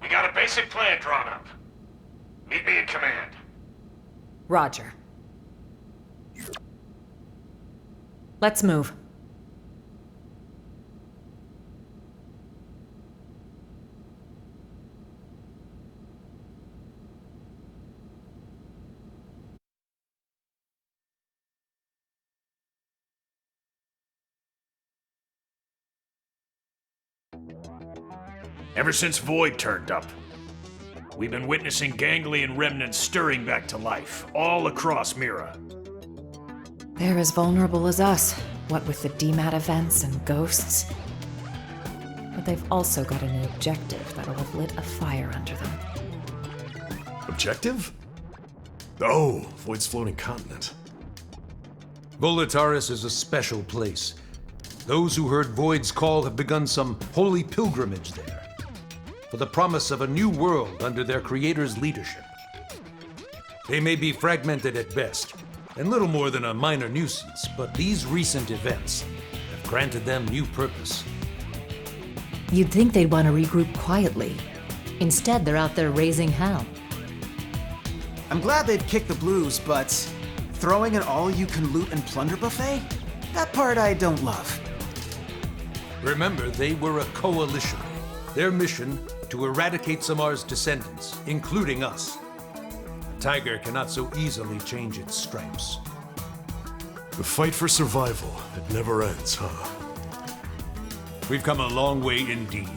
We got a basic plan drawn up. Meet me in command. Roger. Let's move. Ever since Void turned up, we've been witnessing ganglion remnants stirring back to life, all across Mira. They're as vulnerable as us, what with the DMAT events and ghosts. But they've also got a new objective that'll have lit a fire under them. Objective? Oh, Void's floating continent. Volataris is a special place. Those who heard Void's call have begun some holy pilgrimage there, for the promise of a new world under their creator's leadership. They may be fragmented at best, and little more than a minor nuisance, but these recent events have granted them new purpose. You'd think they'd want to regroup quietly. Instead, they're out there raising hell. I'm glad they'd kick the blues, but throwing an all-you-can-loot and plunder buffet? That part I don't love. Remember, they were a coalition. Their mission, to eradicate Samar's descendants, including us. A tiger cannot so easily change its stripes. The fight for survival, it never ends, huh? We've come a long way indeed.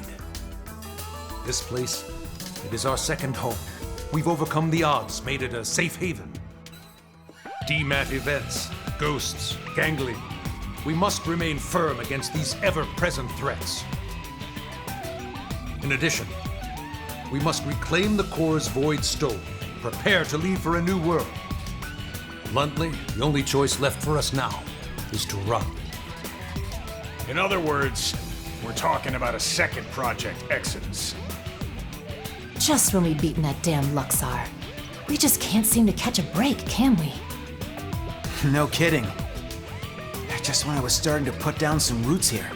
This place, it is our second home. We've overcome the odds, made it a safe haven. DMAT events, ghosts, ganglion. We must remain firm against these ever-present threats. In addition, we must reclaim the cores Void stole, prepare to leave for a new world. Bluntly, the only choice left for us now is to run. In other words, we're talking about a second Project Exodus. Just when we've beaten that damn Luxar. We just can't seem to catch a break, can we? No kidding. Just when I was starting to put down some roots here.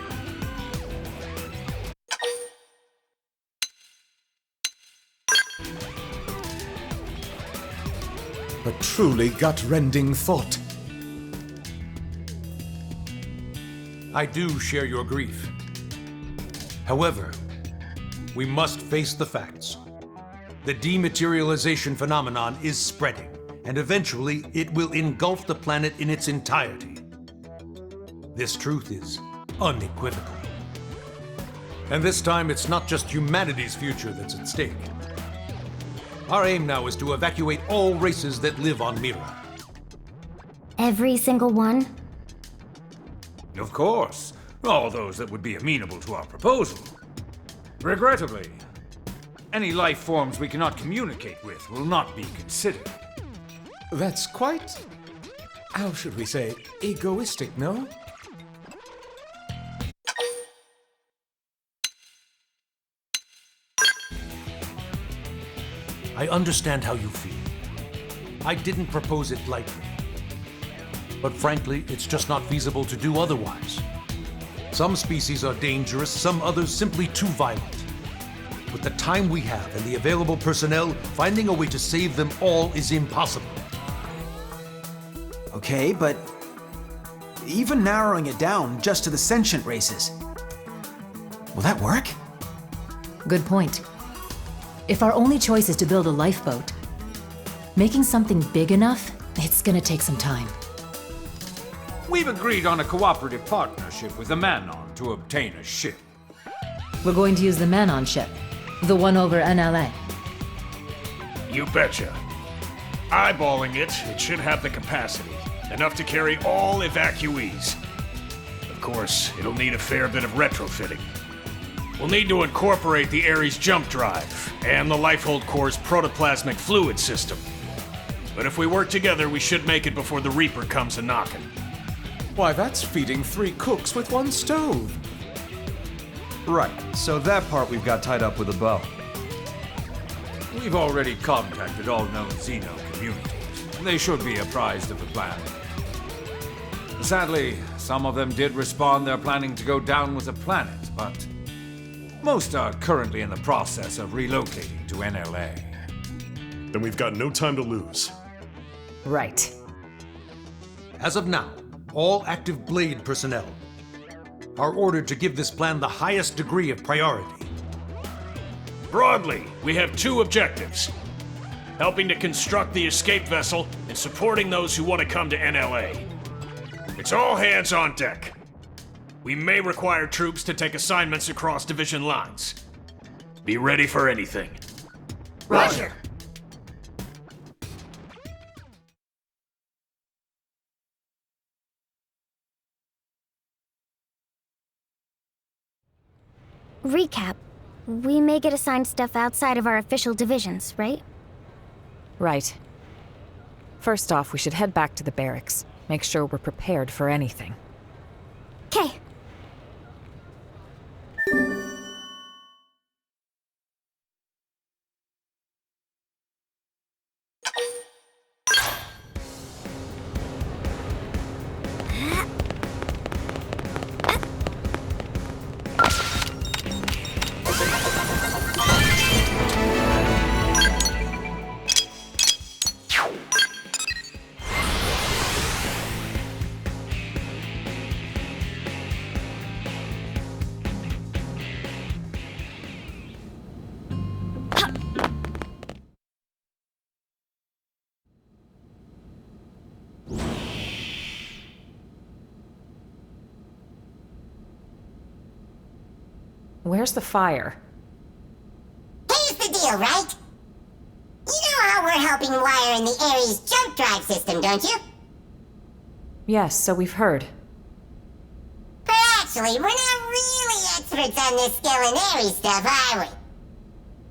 A truly gut-rending thought. I do share your grief. However, we must face the facts. The dematerialization phenomenon is spreading, and eventually it will engulf the planet in its entirety. This truth is unequivocal. And this time, it's not just humanity's future that's at stake. Our aim now is to evacuate all races that live on Mira. Every single one? Of course. All those that would be amenable to our proposal. Regrettably, any life forms we cannot communicate with will not be considered. That's quite, how should we say, egoistic, no? I understand how you feel. I didn't propose it lightly. But frankly, it's just not feasible to do otherwise. Some species are dangerous, some others simply too violent. With the time we have and the available personnel, finding a way to save them all is impossible. Okay, but even narrowing it down just to the sentient races, will that work? Good point. If our only choice is to build a lifeboat, making something big enough, it's gonna take some time. We've agreed on a cooperative partnership with the Manon to obtain a ship. We're going to use the Manon ship, the one over NLA. You betcha. Eyeballing it, it should have the capacity. Enough to carry all evacuees. Of course, it'll need a fair bit of retrofitting. We'll need to incorporate the Ares jump drive and the Lifehold Core's protoplasmic fluid system. But if we work together, we should make it before the Reaper comes a-knockin'. Why, that's feeding 3 cooks with 1 stove. Right, so that part we've got tied up with a bow. We've already contacted all known Xeno communities. They should be apprised of the plan. Sadly, some of them did respond they're planning to go down with the planet, but Most are currently in the process of relocating to NLA. Then we've got no time to lose. Right. As of now, all active Blade personnel are ordered to give this plan the highest degree of priority. Broadly, we have two objectives. Helping to construct the escape vessel and supporting those who want to come to NLA. It's all hands on deck. We may require troops to take assignments across division lines. Be ready for anything. Roger. Recap. We may get assigned stuff outside of our official divisions, right? Right. First off, we should head back to the barracks. Make sure we're prepared for anything. 'Kay. Where's the fire? Here's the deal, right? You know how we're helping wire in the Ares jump drive system, don't you? Yes, so we've heard. But actually, we're not really experts on this skill and Ares stuff, are we?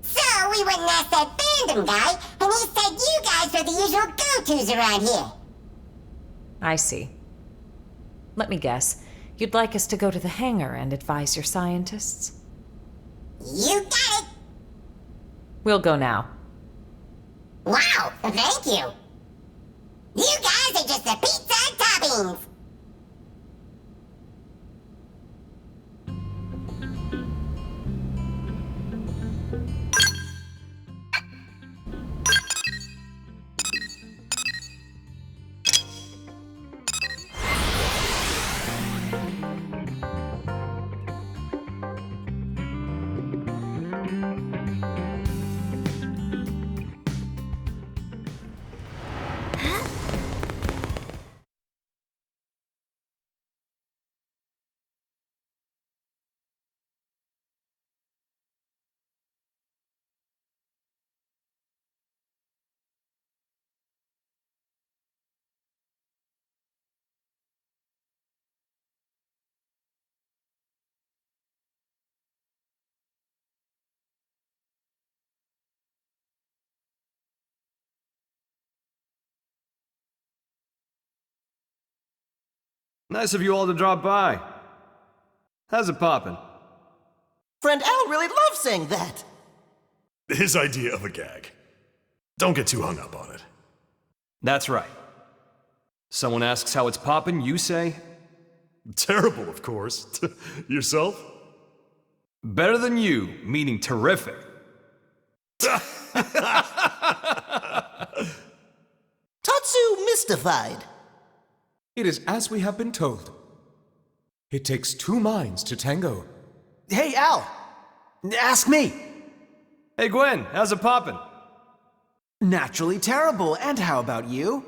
So we went and asked that fandom guy, and he said you guys are the usual go-tos around here. I see. Let me guess. You'd like us to go to the hangar and advise your scientists? You got it! We'll go now. Wow, thank you! You guys are just the pizza toppings! Nice of you all to drop by. How's it poppin'? Friend Al really loves saying that. His idea of a gag. Don't get too hung up on it. That's right. Someone asks how it's poppin', you say? Terrible, of course. Yourself? Better than you, meaning terrific. Tatsu mystified. It is as we have been told. It takes two minds to tango. Hey, Al! Ask me! Hey Gwen, how's it poppin'? Naturally terrible, and how about you?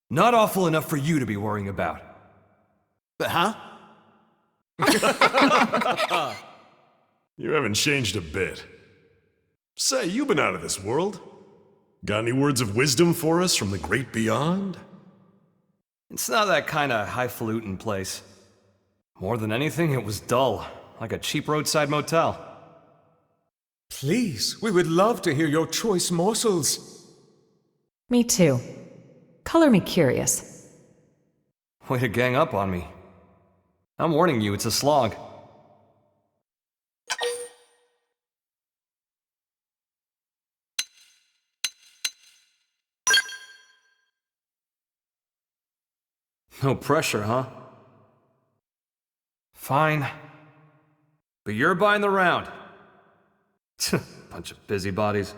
Not awful enough for you to be worrying about. Huh? You haven't changed a bit. Say, you've been out of this world. Got any words of wisdom for us from the great beyond? It's not that kind of highfalutin place. More than anything, it was dull, like a cheap roadside motel. Please, we would love to hear your choice morsels. Me too. Color me curious. Way to gang up on me. I'm warning you, it's a slog. No pressure, huh? Fine. But you're buying the round. Bunch of busybodies.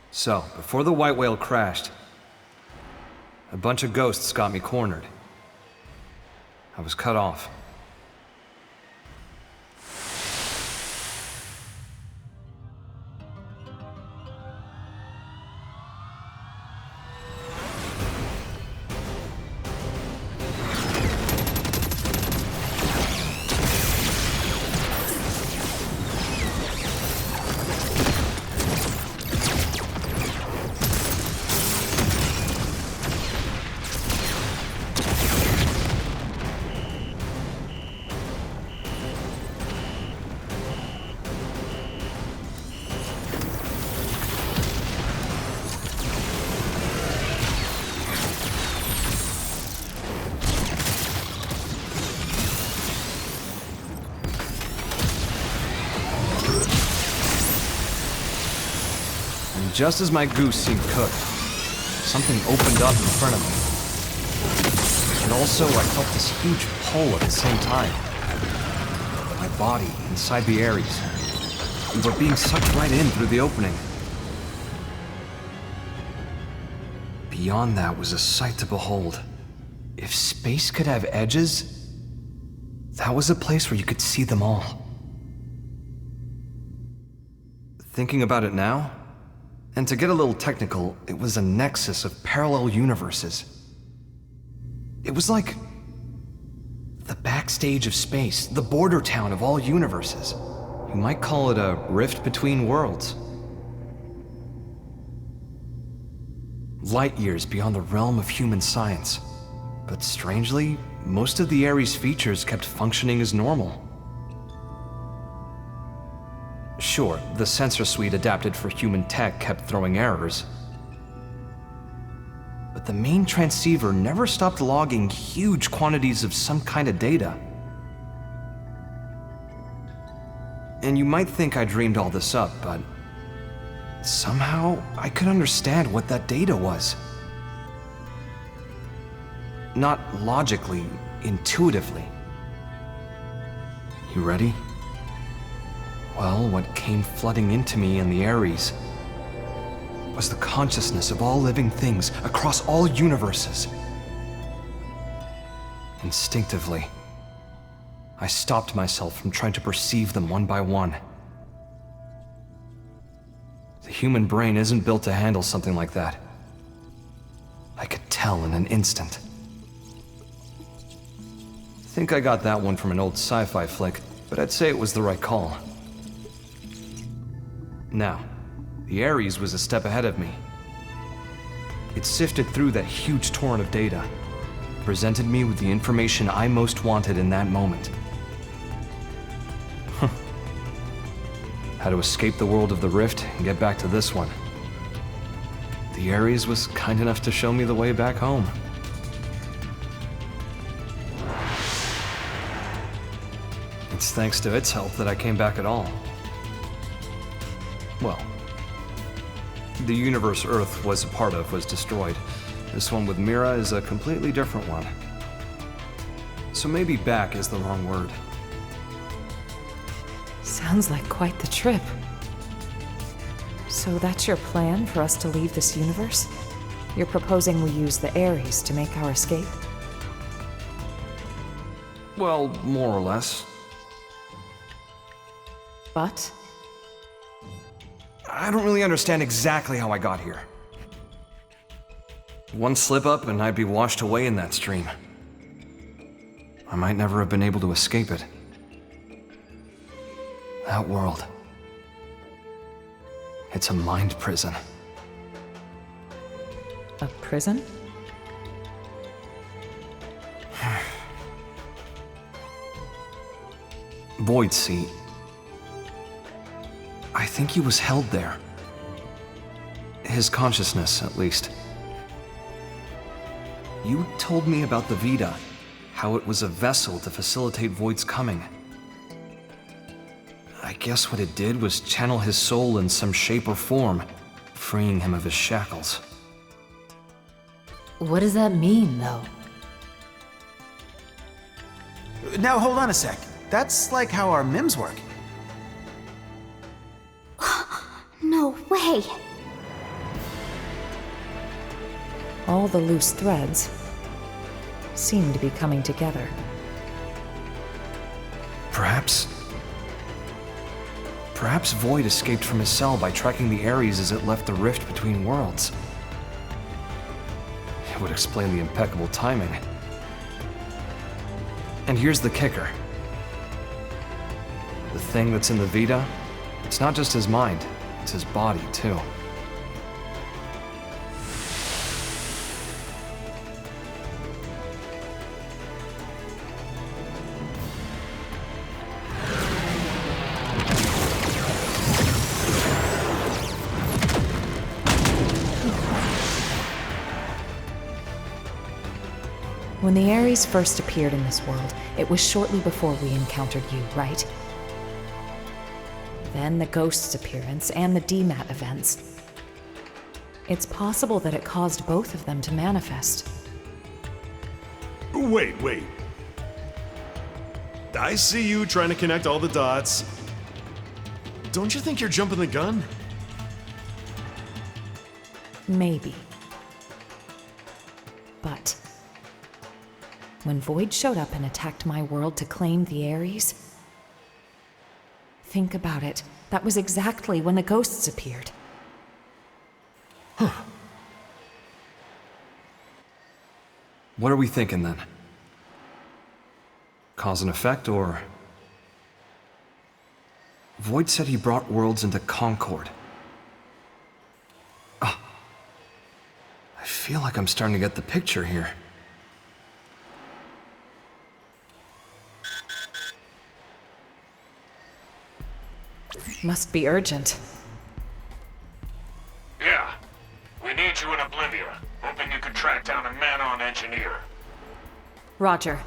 So, before the white whale crashed, a bunch of ghosts got me cornered. I was cut off. Just as my goose seemed cooked, something opened up in front of me. And also, I felt this huge pull at the same time. My body inside the Ares. We were being sucked right in through the opening. Beyond that was a sight to behold. If space could have edges, that was a place where you could see them all. Thinking about it now, and to get a little technical, it was a nexus of parallel universes. It was like the backstage of space, the border town of all universes. You might call it a rift between worlds. Light years beyond the realm of human science. But strangely, most of the Ares features kept functioning as normal. Sure, the sensor suite adapted for human tech kept throwing errors. But the main transceiver never stopped logging huge quantities of some kind of data. And you might think I dreamed all this up, but somehow I could understand what that data was. Not logically, intuitively. You ready? Well, what came flooding into me in the Ares was the consciousness of all living things across all universes. Instinctively, I stopped myself from trying to perceive them one by one. The human brain isn't built to handle something like that. I could tell in an instant. I think I got that one from an old sci-fi flick, but I'd say it was the right call. Now, the Ares was a step ahead of me. It sifted through that huge torrent of data, presented me with the information I most wanted in that moment. How to escape the world of the Rift and get back to this one. The Ares was kind enough to show me the way back home. It's thanks to its help that I came back at all. Well, the universe Earth was a part of was destroyed. This one with Mira is a completely different one. So maybe back is the wrong word. Sounds like quite the trip. So that's your plan for us to leave this universe? You're proposing we use the Ares to make our escape? Well, more or less. But? I don't really understand exactly how I got here. One slip up and I'd be washed away in that stream. I might never have been able to escape it. That world. It's a mind prison. A prison? Void Seat. I think he was held there. His consciousness, at least. You told me about the Vita, how it was a vessel to facilitate Void's coming. I guess what it did was channel his soul in some shape or form, freeing him of his shackles. What does that mean, though? Now hold on a sec. That's like how our MIMs work. No way! All the loose threads seem to be coming together. Perhaps Void escaped from his cell by tracking the Ares as it left the rift between worlds. It would explain the impeccable timing. And here's the kicker. The thing that's in the Vita, it's not just his mind, it's his body, too. When the Ares first appeared in this world, it was shortly before we encountered you, right? Then the Ghost's appearance and the DMAT events. It's possible that it caused both of them to manifest. Wait. I see you trying to connect all the dots. Don't you think you're jumping the gun? Maybe. But when Void showed up and attacked my world to claim the Ares, think about it. That was exactly when the Ghosts appeared. Huh. What are we thinking then? Cause and effect, or... Void said he brought worlds into Concord. I feel like I'm starting to get the picture here. Must be urgent. Yeah. We need you in Oblivia. Hoping you could track down a man-on engineer. Roger.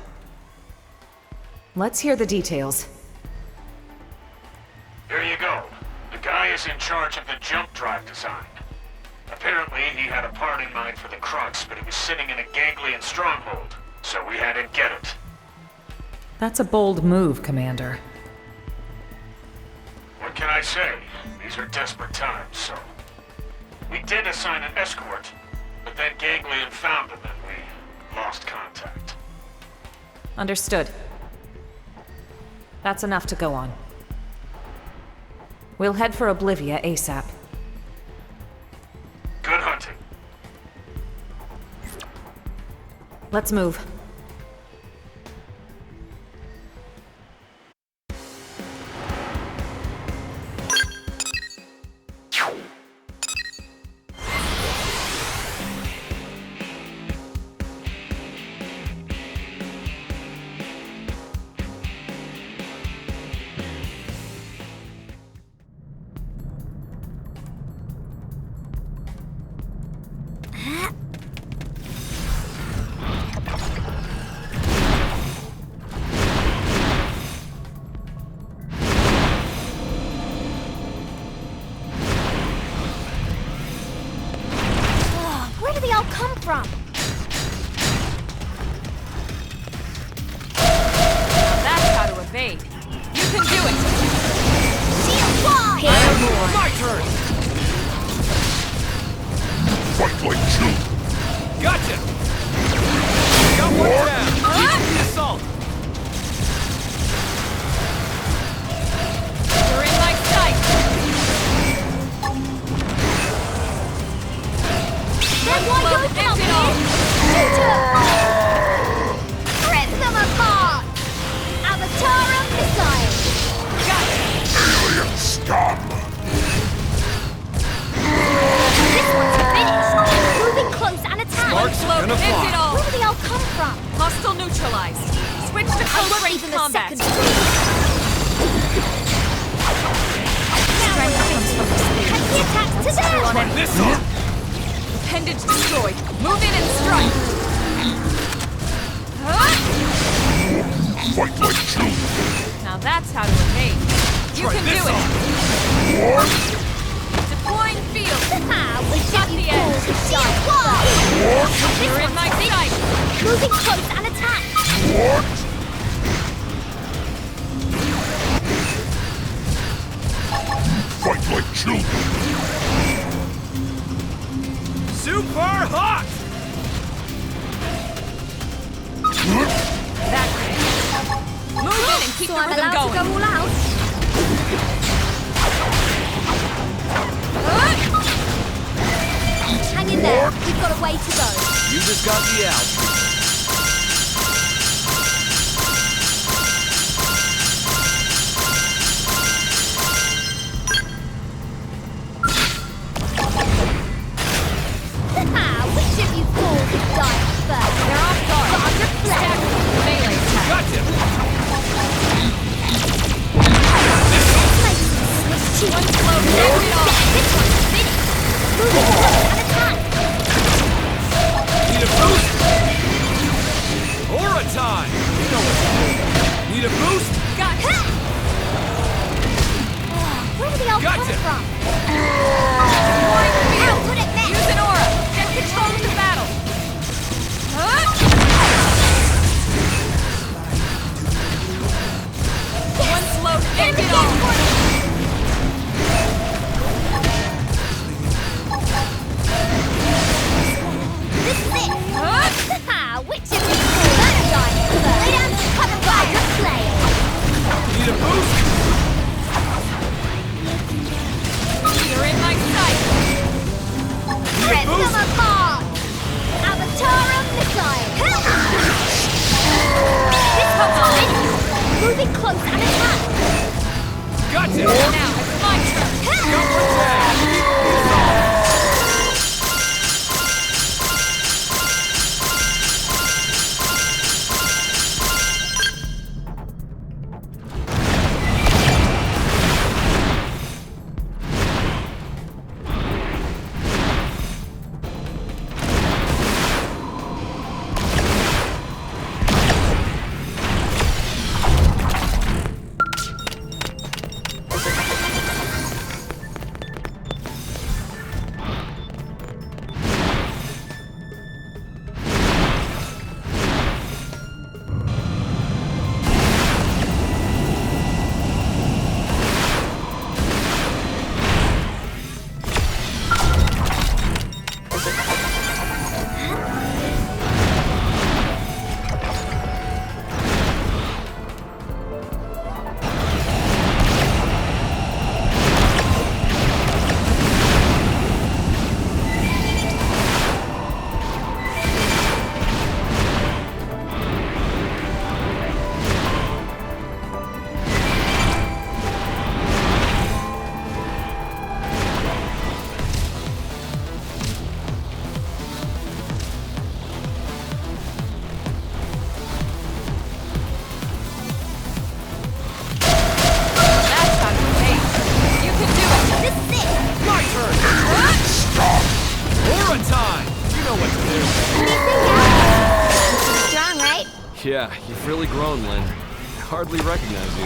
Let's hear the details. Here you go. The guy is in charge of the jump drive design. Apparently, he had a part in mind for the Crux, but it was sitting in a ganglion stronghold, so we had to get it. That's a bold move, Commander. What can I say? These are desperate times, so... We did assign an escort, but then Ganglion found him and we lost contact. Understood. That's enough to go on. We'll head for Oblivia ASAP. Good hunting. Let's move. Fight like children. Now that's how to evade. You can do it. Deploying field. We got the edge. You're in my sight. Moving close and attack. Fight like children. Super hot! That's it. Move in and keep the I'm rhythm allowed to going. go all out. Hang in there. We've got a way to go. You just got the out. Which of you fools is dying first? They're off guard. But under Stack play. melee attack. Gotcha! One slow, next it off. This one's finished. Moving close and attack. Need a boost? Aura time! You know what to do. Need a boost? Got it. Where did they all come Gotcha. from? Deploying field. Put it there. Use an aura. Get control of the battle. One slow, end it all. This is it. Which of you fools is dying first? Lay down and cover by the play. Need a boost? You're in my sight. Need a Rip boost? them apart. Avatar of missile. This one's finished. Moving close and attack. Gotcha! Now it's my turn. Jump attack! That's how to evade. You can do it. This is it. My turn! Aura time! You know what to do. Strong, right? Yeah, you've really grown, Lynn. I hardly recognize you.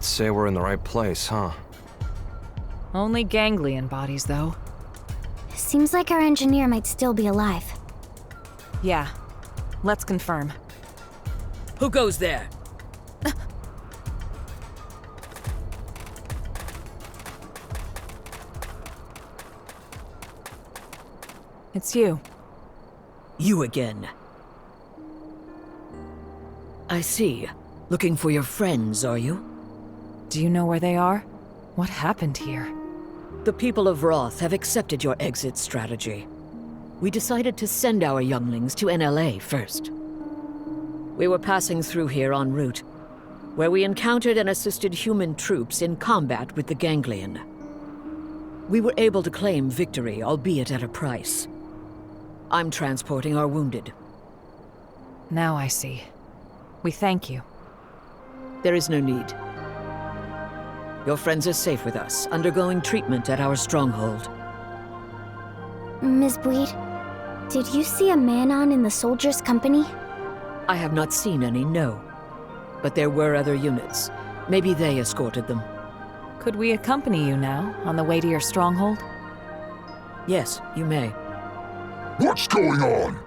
I'd say we're in the right place, huh? Only ganglion bodies, though. Seems like our engineer might still be alive. Yeah. Let's confirm. Who goes there? It's you. You again. I see. Looking for your friends, are you? Do you know where they are? What happened here? The people of Roth have accepted your exit strategy. We decided to send our younglings to NLA first. We were passing through here en route, where we encountered and assisted human troops in combat with the ganglion. We were able to claim victory, albeit at a price. I'm transporting our wounded. Now I see. We thank you. There is no need. Your friends are safe with us, undergoing treatment at our stronghold. Ms. Bleed, did you see a man-on in the soldiers' company? I have not seen any, no. But there were other units. Maybe they escorted them. Could we accompany you now, on the way to your stronghold? Yes, you may. What's going on?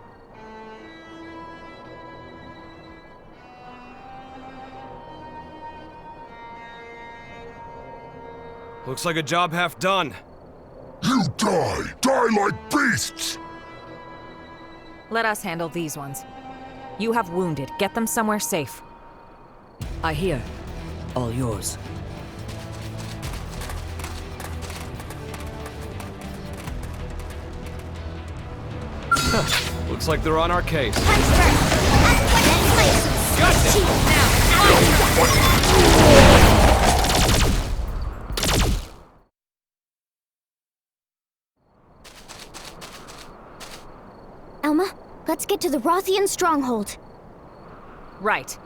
Looks like a job half done. You die! Die like beasts! Let us handle these ones. You have wounded. Get them somewhere safe. I hear. All yours. Looks like they're on our case. Elma, let's get to the Rothian stronghold. Right.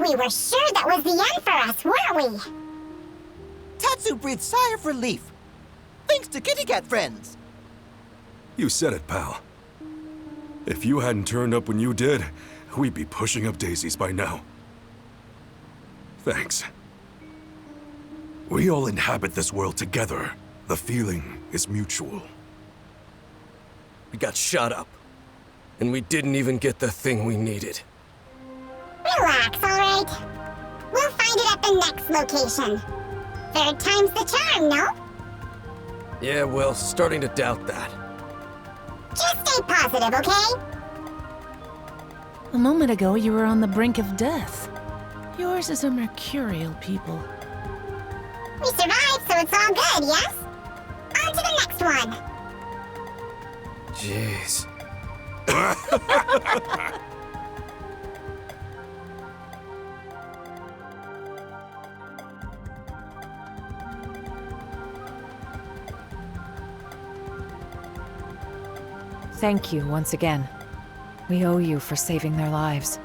We were sure that was the end for us, weren't we? Tatsu breathed sigh of relief. Thanks to kitty cat friends. You said it, pal. If you hadn't turned up when you did, we'd be pushing up daisies by now. Thanks. We all inhabit this world together. The feeling is mutual. We got shot up, and we didn't even get the thing we needed. Relax, alright? We'll find it at the next location. Third time's the charm, no? Yeah, well, starting to doubt that. Just stay positive, okay? A moment ago, you were on the brink of death. Yours is a mercurial people. We survived, so it's all good, yes? On to the next one. Jeez. Thank you once again. We owe you for saving their lives.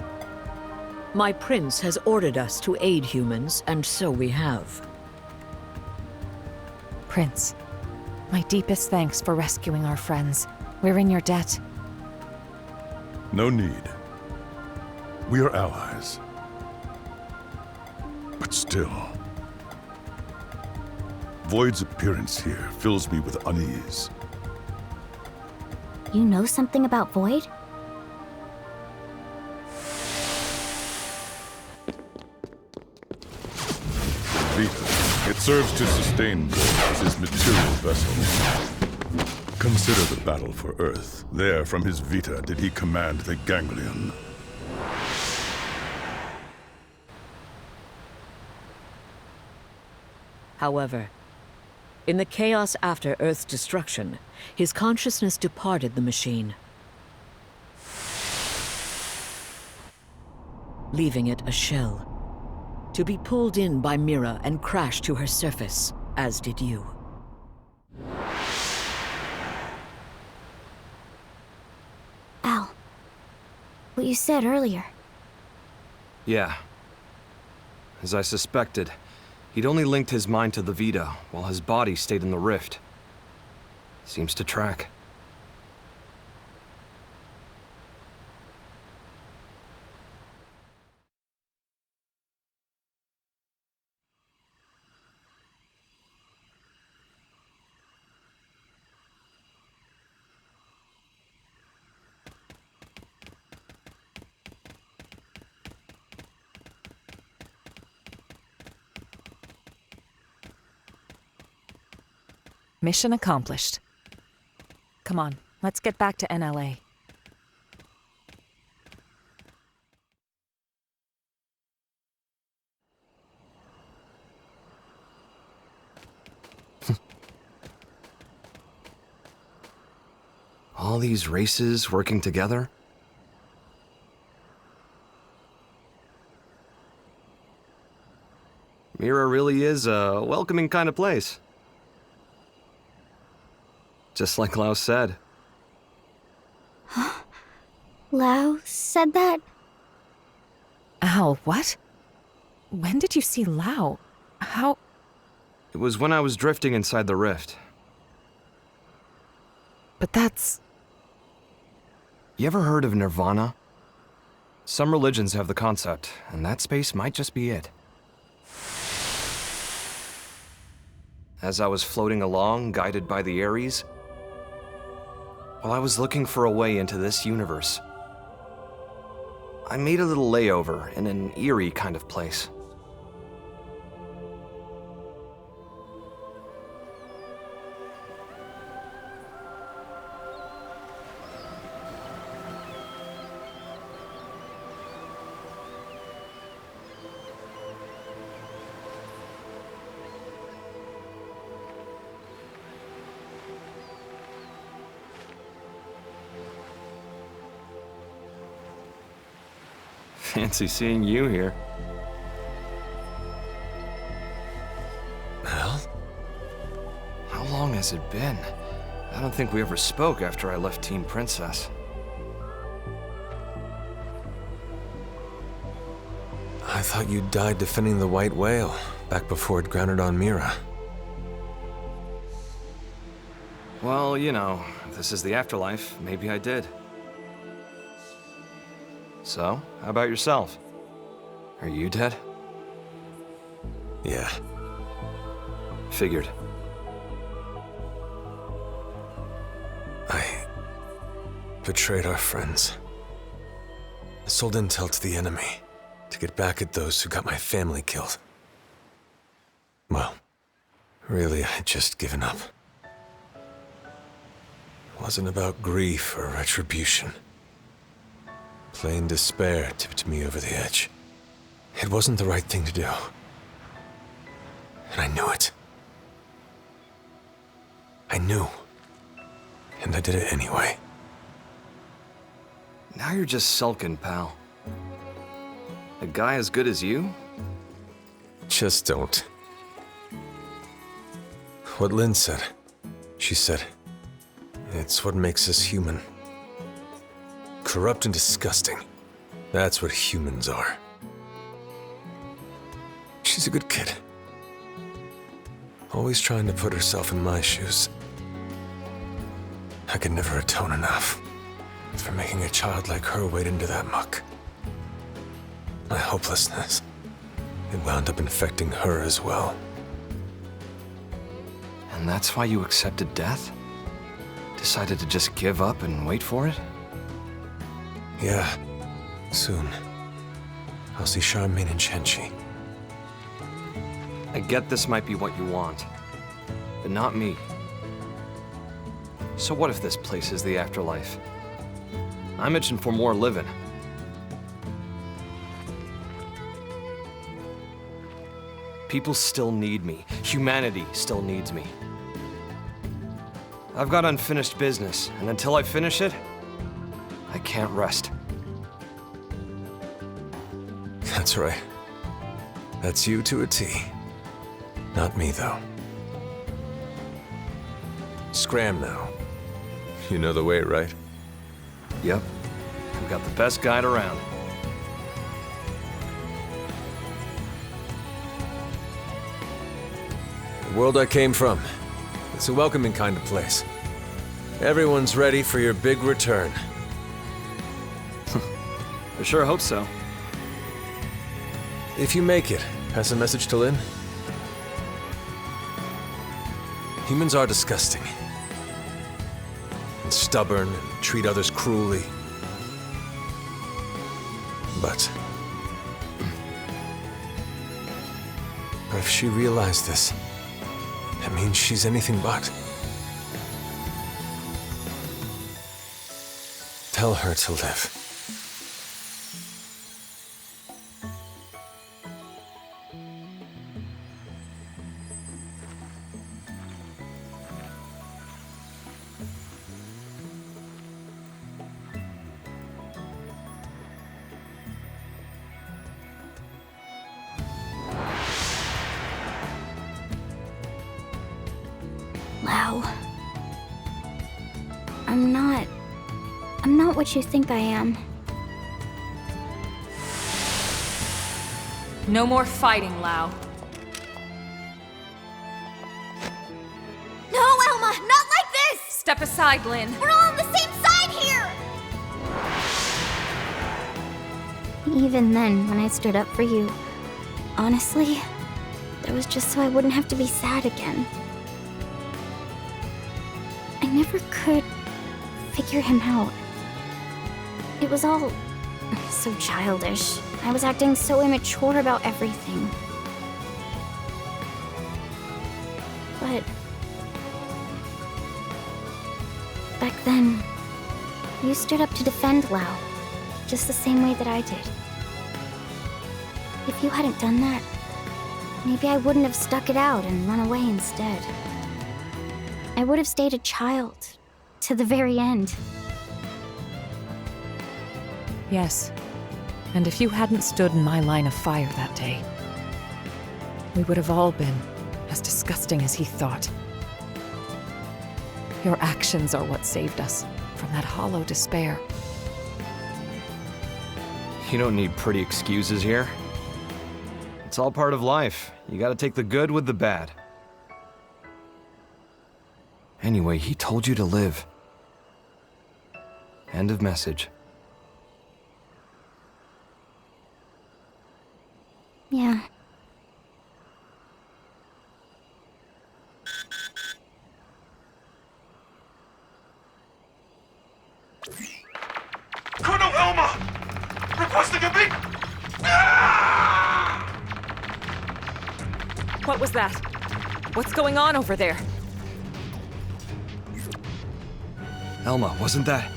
My prince has ordered us to aid humans, and so we have. Prince, my deepest thanks for rescuing our friends. We're in your debt. No need. We are allies. But still, Void's appearance here fills me with unease. You know something about Void? Vita. It serves to sustain Void as his material vessel. Consider the battle for Earth. There, from his Vita, did he command the Ganglion. However, in the chaos after Earth's destruction, his consciousness departed the machine, leaving it a shell, to be pulled in by Mira and crash to her surface, as did you. Al, what you said earlier. Yeah. As I suspected, he'd only linked his mind to the Vita, while his body stayed in the rift. Seems to track. Mission accomplished. Come on, let's get back to NLA. All these races working together? Mira really is a welcoming kind of place. Just like Lau said. Lau said that? Al, what? When did you see Lau? How? It was when I was drifting inside the rift. But that's... You ever heard of Nirvana? Some religions have the concept, and that space might just be it. As I was floating along, guided by the Ares, while I was looking for a way into this universe, I made a little layover in an eerie kind of place. Fancy seeing you here. Al? How long has it been? I don't think we ever spoke after I left Team Princess. I I thought you died defending the white whale back before it grounded on Mira. Well, you know, if this is the afterlife, maybe I did. So, how about yourself? Are you dead? Yeah. Figured. I betrayed our friends. I sold intel to the enemy to get back at those who got my family killed. Well, really, I had just given up. It wasn't about grief or retribution. Plain despair tipped me over the edge. It wasn't the right thing to do. And I knew it. I knew. And I did it anyway. Now you're just sulking, pal. A guy as good as you? Just don't. What Lynn said. She said, it's what makes us human. Corrupt and disgusting. That's what humans are. She's a good kid. Always trying to put herself in my shoes. I could never atone enough for making a child like her wade into that muck. My hopelessness, it wound up infecting her as well. And that's why you accepted death? Decided to just give up and wait for it? Yeah, soon. I'll see Charmaine and Shenchi. I get this might be what you want, but not me. So what if this place is the afterlife? I'm itching for more living. People still need me. Humanity still needs me. I've got unfinished business, and until I finish it, I can't rest. That's right. That's you to a T. Not me, though. Scram now. You know the way, right? Yep. We got the best guide around. The world I came from. It's a welcoming kind of place. Everyone's ready for your big return. I sure hope so. If you make it, pass a message to Lynn. Humans are disgusting. And stubborn, and treat others cruelly. But if she realized this, that means she's anything but. Tell her to live. Wow. I'm not what you think I am. No more fighting, Lau. No, Elma! Not like this! Step aside, Lynn. We're all on the same side here! Even then, when I stood up for you, honestly, that was just so I wouldn't have to be sad again. I never could figure him out. It was all so childish. I was acting so immature about everything. But back then, you stood up to defend Lau, just the same way that I did. If you hadn't done that, maybe I wouldn't have stuck it out and run away instead. I would have stayed a child to the very end. Yes. And if you hadn't stood in my line of fire that day, we would have all been as disgusting as he thought. Your actions are what saved us from that hollow despair. You don't need pretty excuses here. It's all part of life. You gotta take the good with the bad. Anyway, he told you to live. End of message. Yeah. Colonel Elma! Requesting a meet! What was that? What's going on over there? Elma, wasn't that?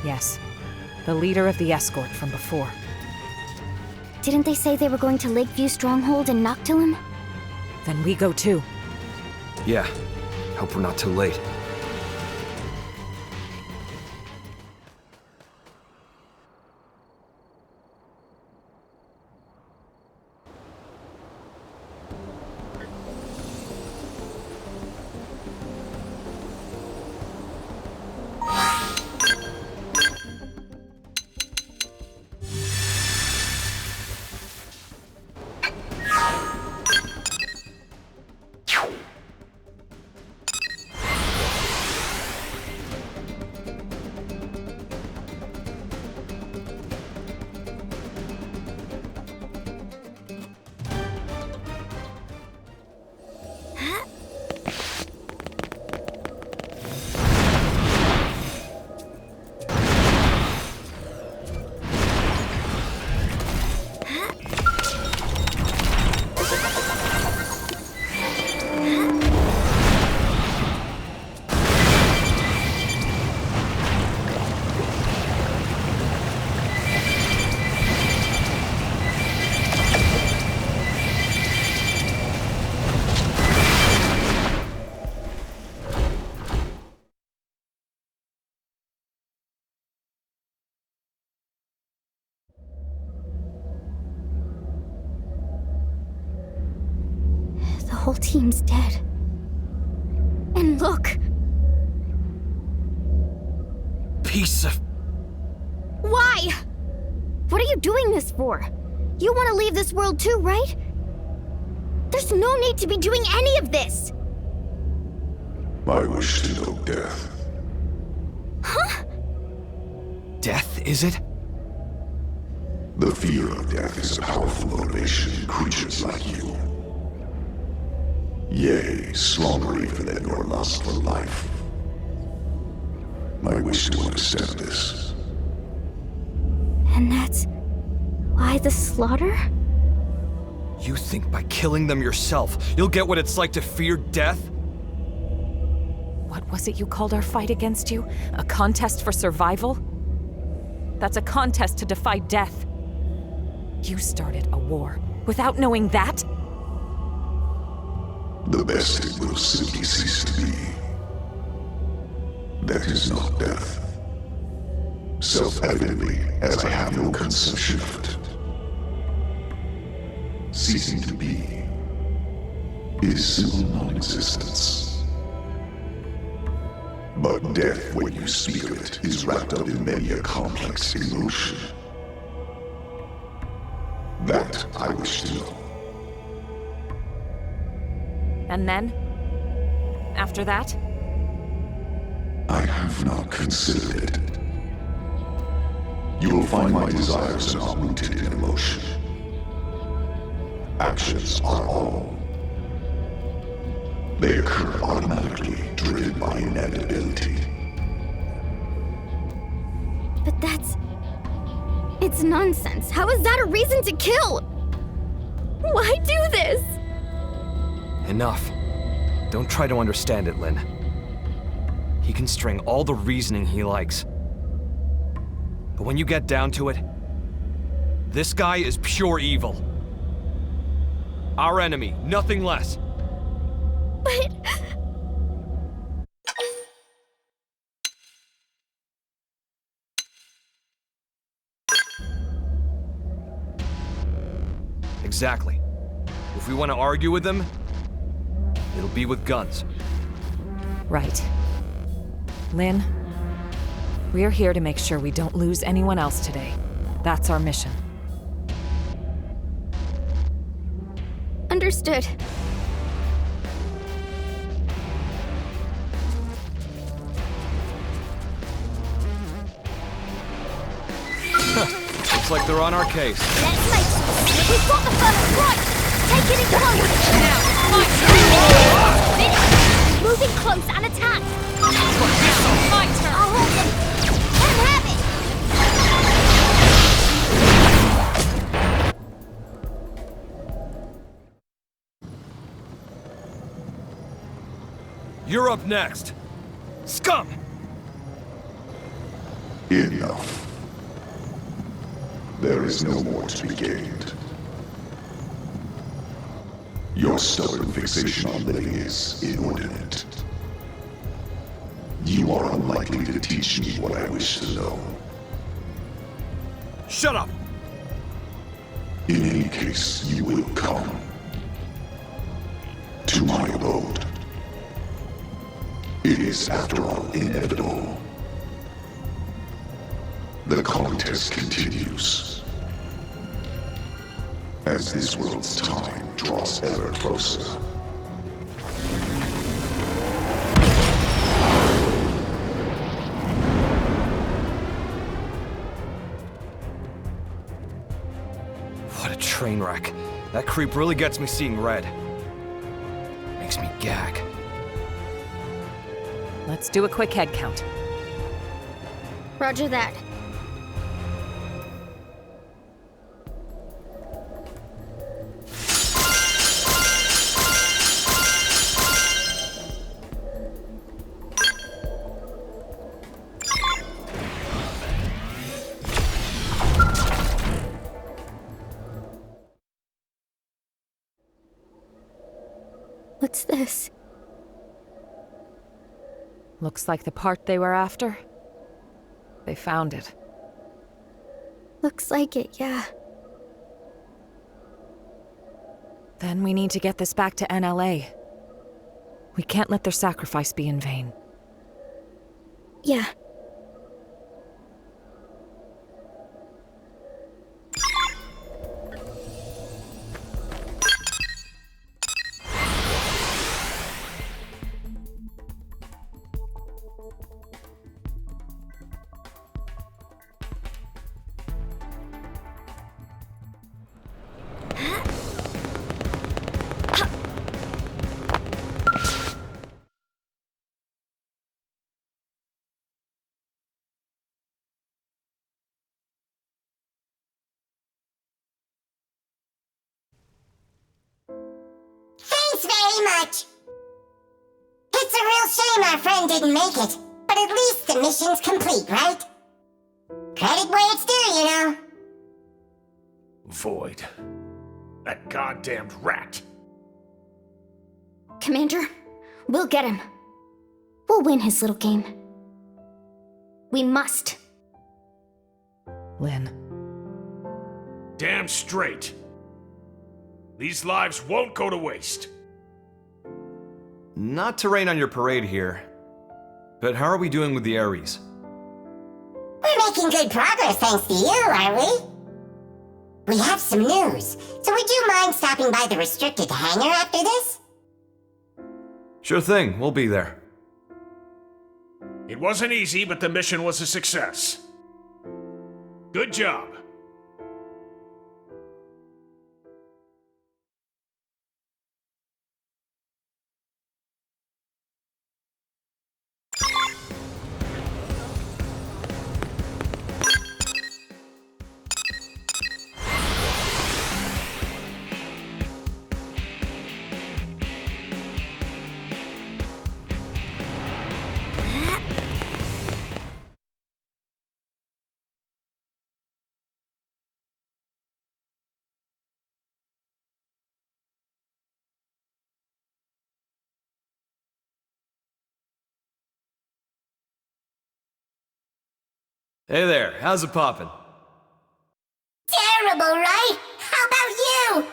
Yes. The leader of the escort from before. Didn't they say they were going to Lakeview Stronghold and Noctilum? Then we go too. Yeah. Hope we're not too late. The whole team's dead. And look! Piece of... Why? What are you doing this for? You want to leave this world too, right? There's no need to be doing any of this! I wish to know death. Huh? Death, is it? The fear of death is a powerful motivation in creatures like you. Yea, stronger even than your lust for life. I wish to understand this. And that's why the slaughter? You think by killing them yourself, you'll get what it's like to fear death? What was it you called our fight against you? A contest for survival? That's a contest to defy death. You started a war without knowing that? The best it will simply cease to be. That is not death. Self-evidently, as I have no conception of it. Ceasing to be is simple non-existence. But death, when you speak of it, is wrapped up in many a complex emotion. That I wish to know. And then? After that? I have not considered it. You will find my desires are not rooted in emotion. Actions are all. They occur automatically, driven by inevitability. But that's... It's nonsense. How is that a reason to kill? Why do this? Enough. Don't try to understand it, Lynn. He can string all the reasoning he likes. But when you get down to it, this guy is pure evil. Our enemy, nothing less. But... Exactly. If we want to argue with them, it'll be with guns. Right. Lynn, we're here to make sure we don't lose anyone else today. That's our mission. Understood. Looks like they're on our case. Let's make some. We've got the first right! Take it in close! Now, fight! Finish! Moving close and attack! My turn! I'll hold them! Let him have it! You're up next. Scum! Enough. There is no more to be gained. Your stubborn fixation on living is inordinate. You are unlikely to teach me what I wish to know. Shut up! In any case, you will come to my abode. It is, after all, inevitable. The contest continues. As this world's time draws ever closer. What a train wreck. That creep really gets me seeing red. Makes me gag. Let's do a quick head count. Roger that. What's this? Looks like the part they were after. They found it. Looks like it, yeah. Then we need to get this back to NLA. We can't let their sacrifice be in vain. Yeah. Thanks very much. It's a real shame our friend didn't make it, but at least the mission's complete, right? Credit where it's due, you know. Void. That goddamned rat. Commander, we'll get him. We'll win his little game. We must. Lynn. Damn straight. These lives won't go to waste. Not to rain on your parade here, but how are we doing with the Ares? We're making good progress thanks to you, are we? We have some news, so would you mind stopping by the restricted hangar after this? Sure thing, we'll be there. It wasn't easy, but the mission was a success. Good job. Hey there, how's it poppin'? Terrible, right? How about you?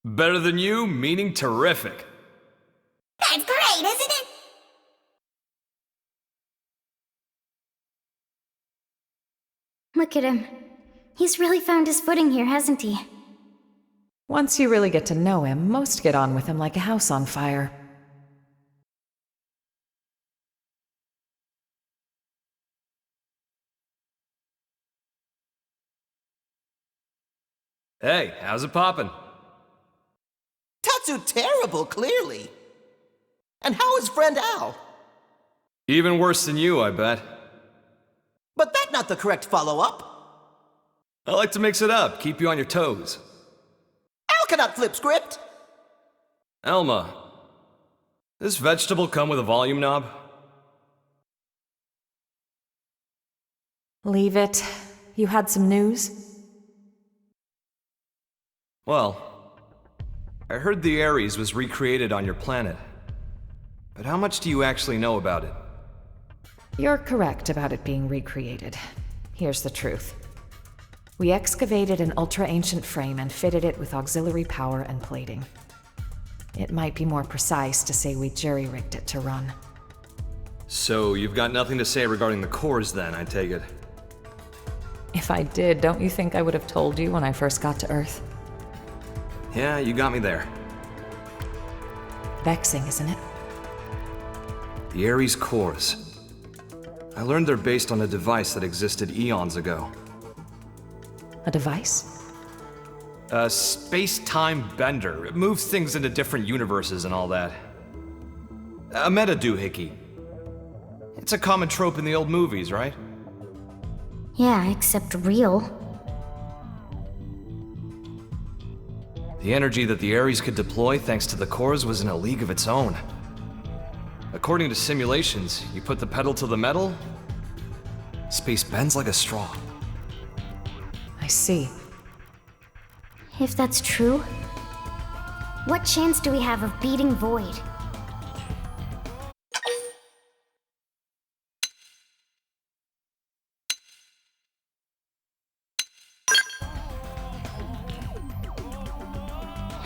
Better than you, meaning terrific. That's great, isn't it? Look at him. He's really found his footing here, hasn't he? Once you really get to know him, most get on with him like a house on fire. Hey, how's it poppin'? Tatsu terrible, clearly. And how is friend Al? Even worse than you, I bet. But that's not the correct follow-up. I like to mix it up, keep you on your toes. Al cannot flip script. Elma, this vegetable come with a volume knob? Leave it. You had some news? Well, I heard the Ares was recreated on your planet. But how much do you actually know about it? You're correct about it being recreated. Here's the truth. We excavated an ultra-ancient frame and fitted it with auxiliary power and plating. It might be more precise to say we jury-rigged it to run. So you've got nothing to say regarding the cores then, I take it? If I did, don't you think I would have told you when I first got to Earth? Yeah, you got me there. Vexing, isn't it? The Ares cores. I learned they're based on a device that existed eons ago. A device? A space-time bender. It moves things into different universes and all that. A meta-doohickey. It's a common trope in the old movies, right? Yeah, except real. The energy that the Ares could deploy thanks to the cores was in a league of its own. According to simulations, you put the pedal to the metal, space bends like a straw. I see. If that's true, what chance do we have of beating Void?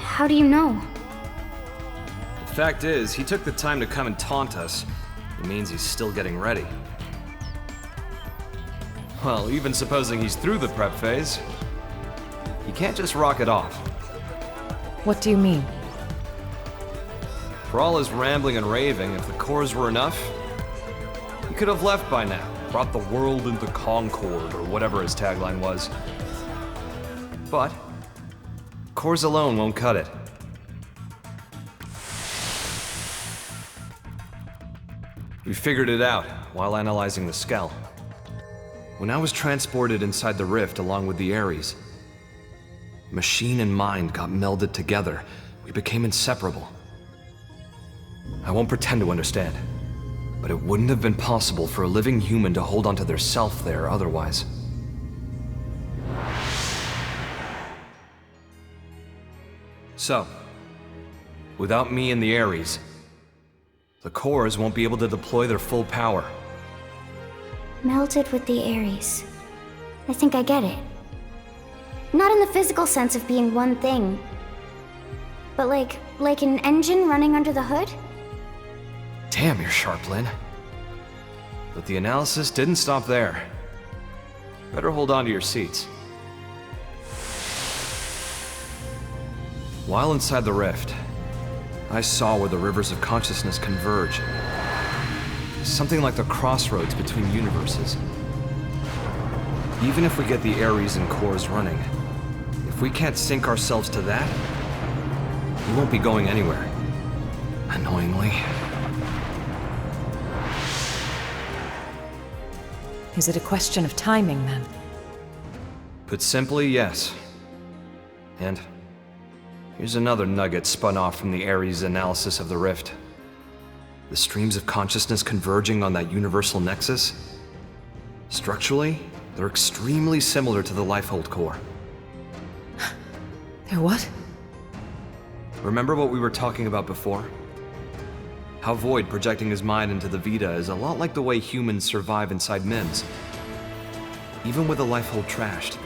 How do you know? The fact is, he took the time to come and taunt us. It means he's still getting ready. Well, even supposing he's through the prep phase, he can't just rock it off. What do you mean? For all his rambling and raving, if the cores were enough, he could have left by now, brought the world into concord, or whatever his tagline was. But cores alone won't cut it. We figured it out while analyzing the Skell. When I was transported inside the rift along with the Ares, machine and mind got melded together. We became inseparable. I won't pretend to understand, but it wouldn't have been possible for a living human to hold onto their self there otherwise. So, without me and the Ares, the cores won't be able to deploy their full power. Melted with the Ares. I think I get it. Not in the physical sense of being one thing, but like an engine running under the hood? Damn, you're sharp, Lynn. But the analysis didn't stop there. Better hold on to your seats. While inside the rift, I saw where the rivers of consciousness converge. Something like the crossroads between universes. Even if we get the Ares and cores running, if we can't sync ourselves to that, we won't be going anywhere. Annoyingly. Is it a question of timing, then? Put simply, yes. And here's another nugget spun off from the Ares analysis of the rift. The streams of consciousness converging on that universal nexus. Structurally, they're extremely similar to the Lifehold core. They're what? Remember what we were talking about before? How Void projecting his mind into the Vita is a lot like the way humans survive inside MIMS. Even with the Lifehold trashed,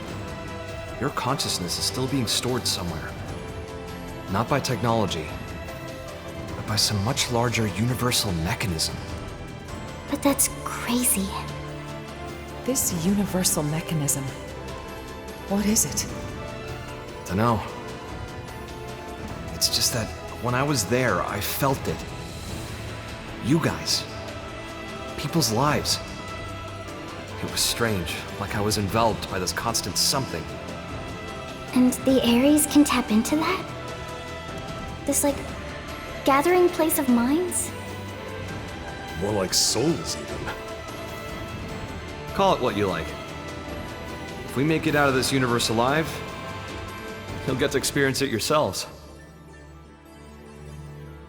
your consciousness is still being stored somewhere. Not by technology, but by some much larger universal mechanism. But that's crazy. This universal mechanism. What is it? Dunno. that when I was there, I felt it. You guys. People's lives. It was strange, like I was enveloped by this constant something. And the Ares can tap into that? This, like, gathering place of minds? More like souls, even. Call it what you like. If we make it out of this universe alive, you'll get to experience it yourselves.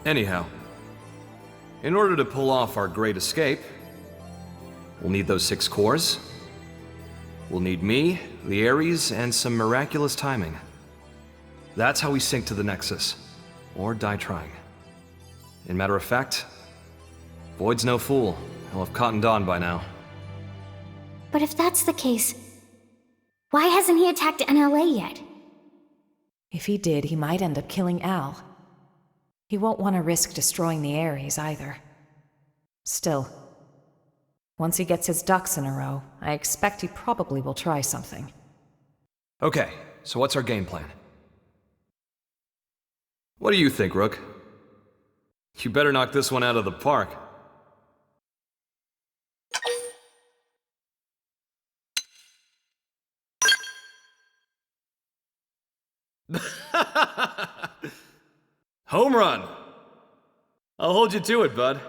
Anyhow, in order to pull off our great escape, we'll need those 6 cores. We'll need me, the Ares, and some miraculous timing. That's how we sync to the Nexus, or die trying. In matter of fact, Void's no fool. He'll have cottoned on by now. But if that's the case, why hasn't he attacked NLA yet? If he did, he might end up killing Al. He won't want to risk destroying the Ares either. Still, once he gets his ducks in a row, I expect he probably will try something. Okay, so what's our game plan? What do you think, Rook? You better knock this one out of the park. Home run! I'll hold you to it, bud.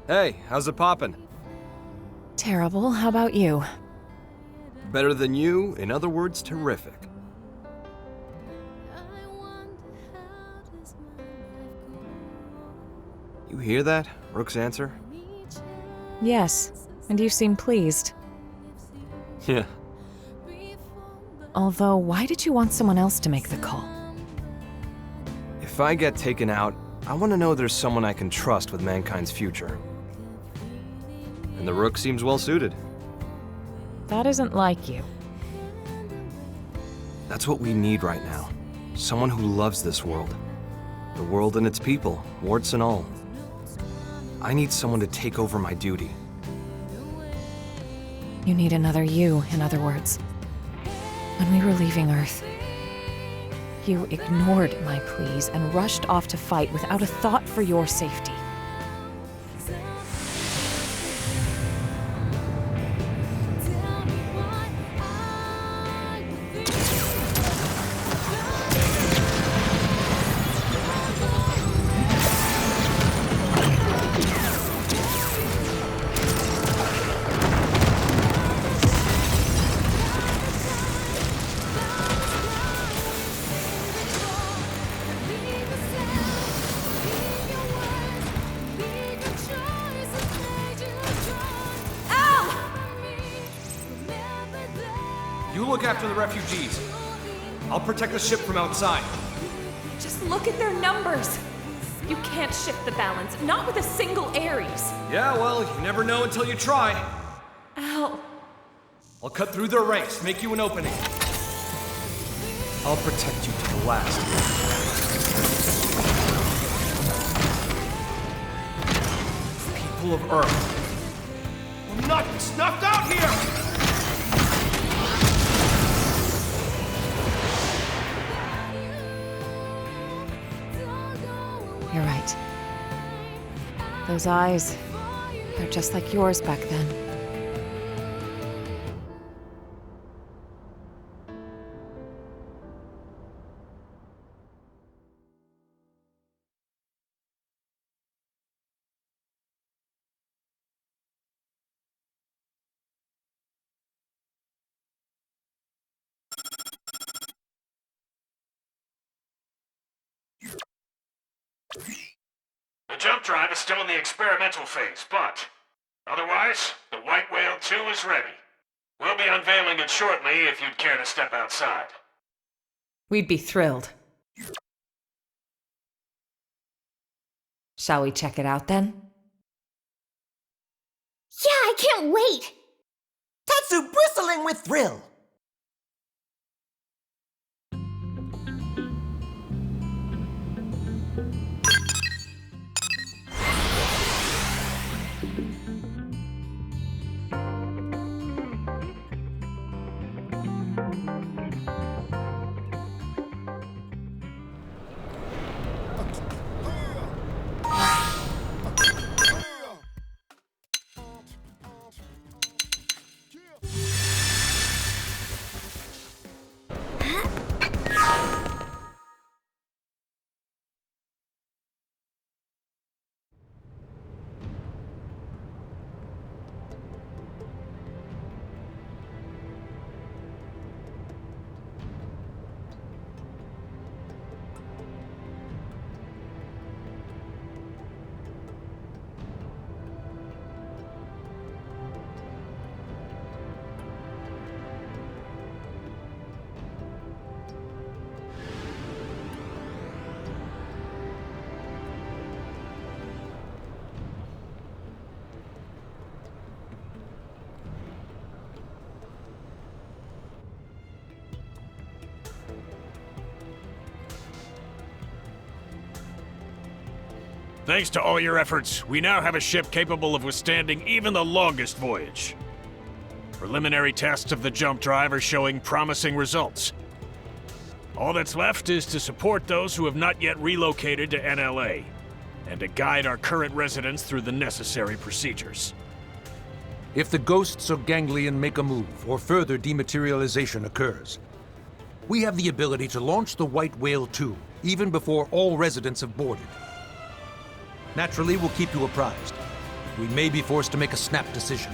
Hey, how's it poppin'? Terrible. How about you? Better than you, in other words, terrific. You hear that? Rook's answer? Yes, and you seem pleased. Yeah. Although, why did you want someone else to make the call? If I get taken out, I want to know there's someone I can trust with mankind's future. And the Rook seems well suited. That isn't like you. That's what we need right now. Someone who loves this world. The world and its people, warts and all. I need someone to take over my duty. You need another you, in other words. When we were leaving Earth, you ignored my pleas and rushed off to fight without a thought for your safety. You look after the refugees. I'll protect the ship from outside. Just look at their numbers. You can't shift the balance, not with a single Ares. Yeah, well, you never know until you try. Al. I'll cut through their ranks, make you an opening. I'll protect you to the last. People of Earth will not be snuffed out here! You're right. Those eyes, they're just like yours back then. The jump drive is still in the experimental phase, but otherwise, the White Whale 2 is ready. We'll be unveiling it shortly if you'd care to step outside. We'd be thrilled. Shall we check it out then? Yeah, I can't wait! Tatsu bristling with thrill! Thanks to all your efforts, we now have a ship capable of withstanding even the longest voyage. Preliminary tests of the jump drive are showing promising results. All that's left is to support those who have not yet relocated to NLA, and to guide our current residents through the necessary procedures. If the ghosts of Ganglion make a move, or further dematerialization occurs, we have the ability to launch the White Whale 2, even before all residents have boarded. Naturally, we'll keep you apprised. We may be forced to make a snap decision.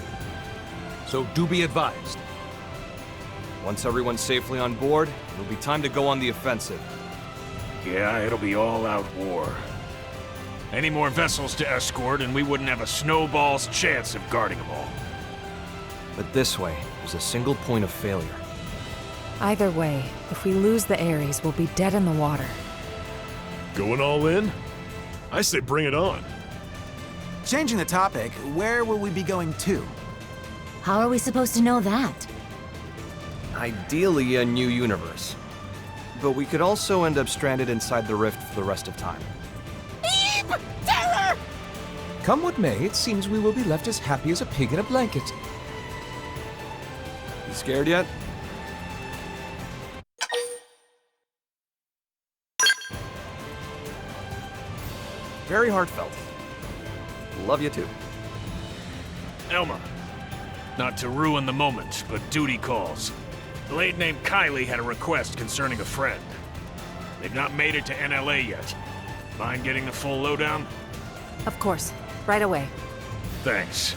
So do be advised. Once everyone's safely on board, it'll be time to go on the offensive. Yeah, it'll be all-out war. Any more vessels to escort, and we wouldn't have a snowball's chance of guarding them all. But this way, there's a single point of failure. Either way, if we lose the Ares, we'll be dead in the water. Going all in? I say bring it on. Changing the topic, where will we be going to? How are we supposed to know that? Ideally, a new universe. But we could also end up stranded inside the rift for the rest of time. Eep! Terror! Come what may, it seems we will be left as happy as a pig in a blanket. You scared yet? Very heartfelt. Love you too. Elma. Not to ruin the moment, but duty calls. The lady named Kylie had a request concerning a friend. They've not made it to NLA yet. Mind getting the full lowdown? Of course. Right away. Thanks.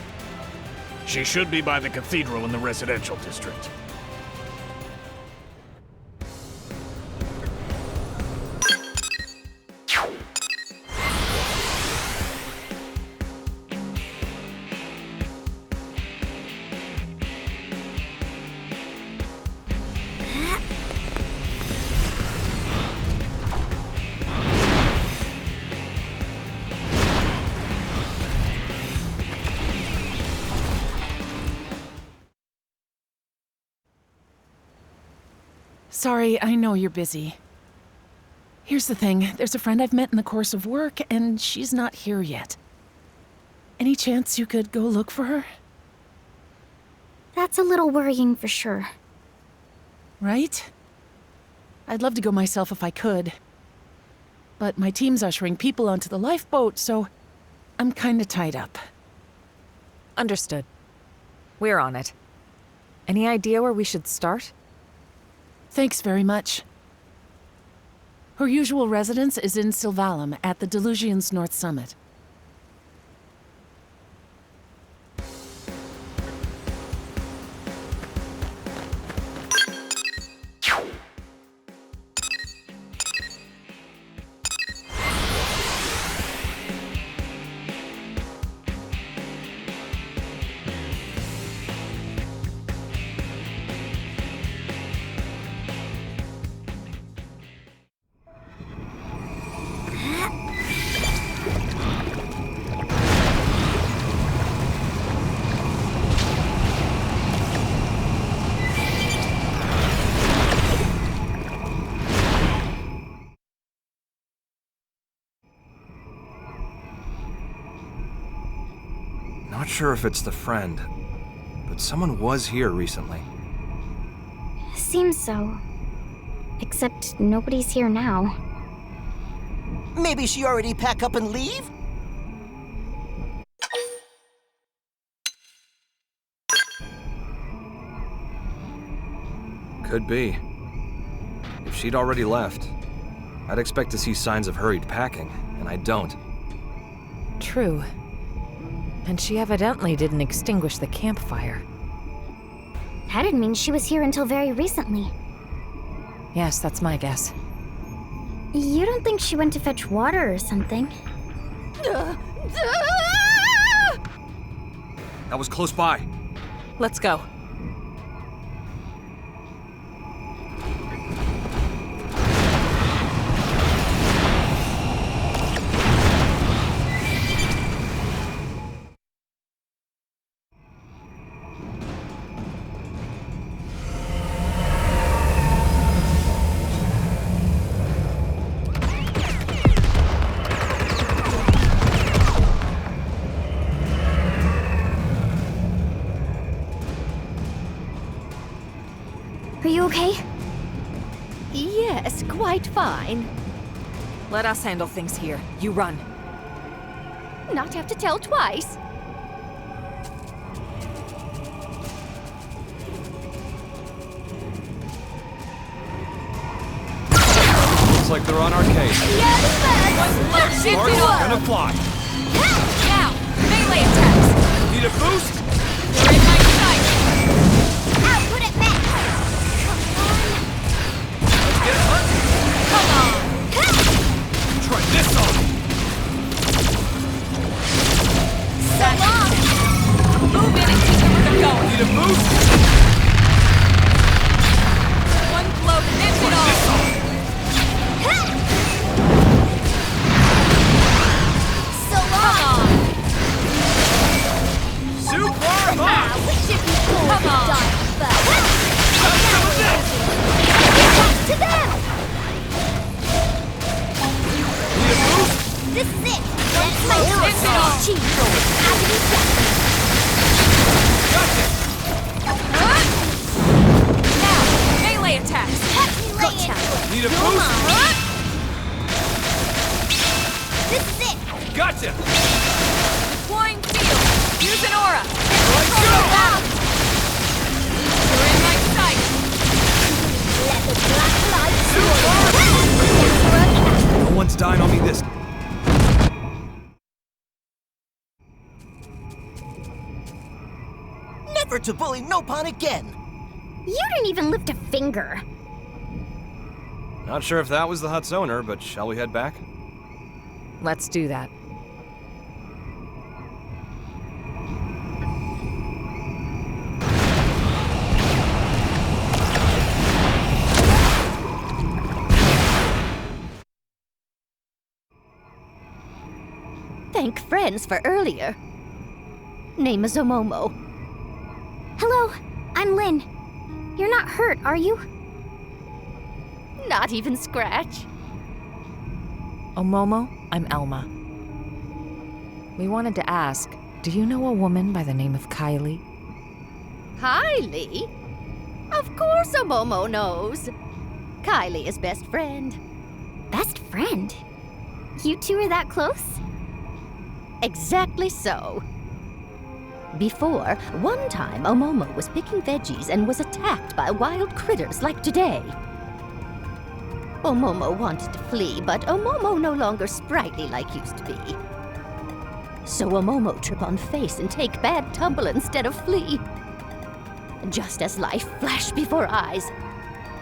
She should be by the cathedral in the residential district. Sorry, I know you're busy. Here's the thing, there's a friend I've met in the course of work, and she's not here yet. Any chance you could go look for her? That's a little worrying for sure. Right? I'd love to go myself if I could. But my team's ushering people onto the lifeboat, so I'm kinda tied up. Understood. We're on it. Any idea where we should start? Thanks very much. Her usual residence is in Sylvalum at the Delusion's North Summit. sure if it's the friend, but someone was here recently. Seems so. Except nobody's here now. Maybe she already pack up and leave? Could be. If she'd already left, I'd expect to see signs of hurried packing, and I don't. True. And she evidently didn't extinguish the campfire. That'd mean she was here until very recently. Yes, that's my guess. You don't think she went to fetch water or something? That was close by. Let's go. Are you okay? Yes, quite fine. Let us handle things here. You run. Not have to tell twice. Looks like they're on our case. Yes, Sparks gonna fly. Now, melee attacks. Need a boost? You're in my sight. I'll put it back! Let's get hurt. Come on. Try this on. So long. Move in and keep them where they're going. Need a boost? One blow ends it all. So long! Super hot! Come on. To them! Need a boost? This is it! Ends it all. Now, melee attacks. Need a boost? This is it! Gotcha! Deploying field. Use an aura. Let's go! You're in my sight. Let the black light No one's dying on me this. Never to bully Nopon again! You didn't even lift a finger. Not sure if that was the hut's owner, but shall we head back? Let's do that. Thank friends for earlier. Name is Omomo. Hello, I'm Lynn. You're not hurt, are you? Not even scratch. Omomo, I'm Elma. We wanted to ask, do you know a woman by the name of Kylie? Kylie? Of course Omomo knows. Kylie is best friend. Best friend? You two are that close? Exactly so. Before, one time Omomo was picking veggies and was attacked by wild critters like today. Omomo wanted to flee, but Omomo no longer sprightly like used to be. So Omomo trip on face and take bad tumble instead of flee. Just as life flashed before eyes,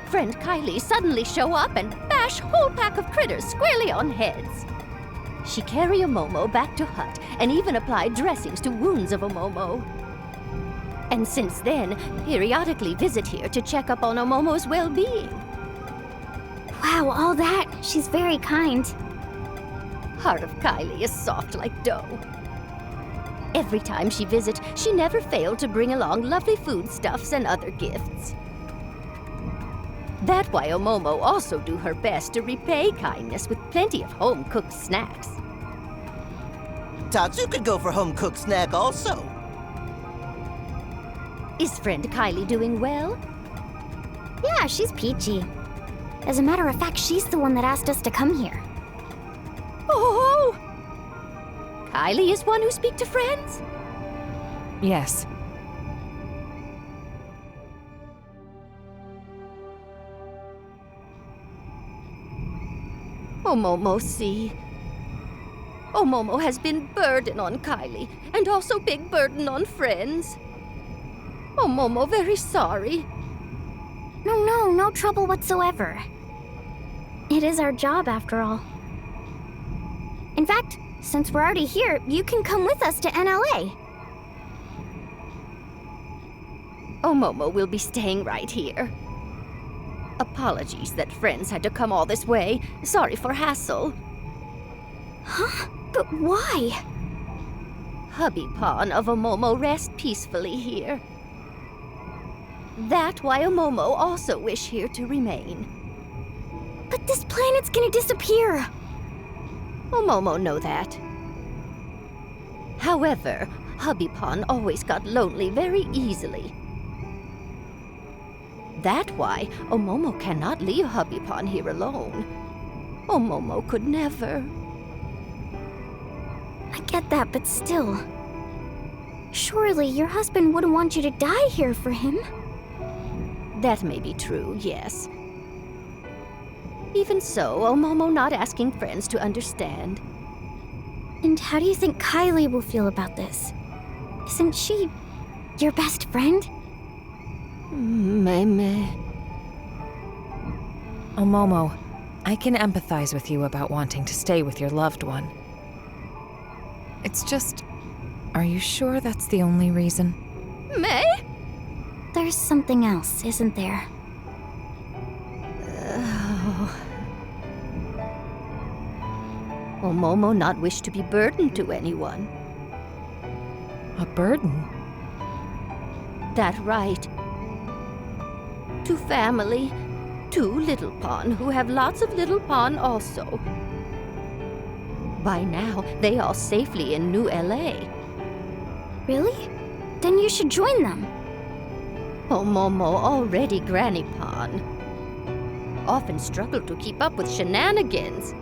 friend Kylie suddenly show up and bash whole pack of critters squarely on heads. She carry Omomo back to hut and even apply dressings to wounds of Omomo. And since then, periodically visit here to check up on Omomo's well-being. Wow, all that. She's very kind. Heart of Kylie is soft like dough. Every time she visits, she never failed to bring along lovely foodstuffs and other gifts. That's why Omomo also do her best to repay kindness with plenty of home-cooked snacks. Tatsu could go for home-cooked snack also. Is friend Kylie doing well? Yeah, she's peachy. As a matter of fact, she's the one that asked us to come here. Oh! Kylie is one who speaks to friends? Yes. Omomo, see. Omomo has been burden on Kylie, and also big burden on friends. Omomo very sorry. No trouble whatsoever. It is our job, after all. In fact, since we're already here, you can come with us to NLA. Omomo will be staying right here. Apologies that friends had to come all this way. Sorry for hassle. Huh? But why? Hubby Pawn of Omomo rest peacefully here. That why Omomo also wish here to remain. But this planet's gonna disappear. Omomo know that. However, Hubby Pawn always got lonely very easily. That why Omomo cannot leave Hubby Pawn here alone. Omomo could never. I get that, but still. Surely your husband wouldn't want you to die here for him. That may be true, yes. Even so, Omomo not asking friends to understand. And how do you think Kylie will feel about this? Isn't she your best friend? Meme. Omomo, I can empathize with you about wanting to stay with your loved one. It's just, are you sure that's the only reason? May? There's something else, isn't there? Omomo not wish to be burdened to anyone. A burden? That right. To family, to Little Pawn, who have lots of Little Pawn also. By now, they all safely in New LA. Really? Then you should join them. Omomo already Granny Pawn. Often struggle to keep up with shenanigans.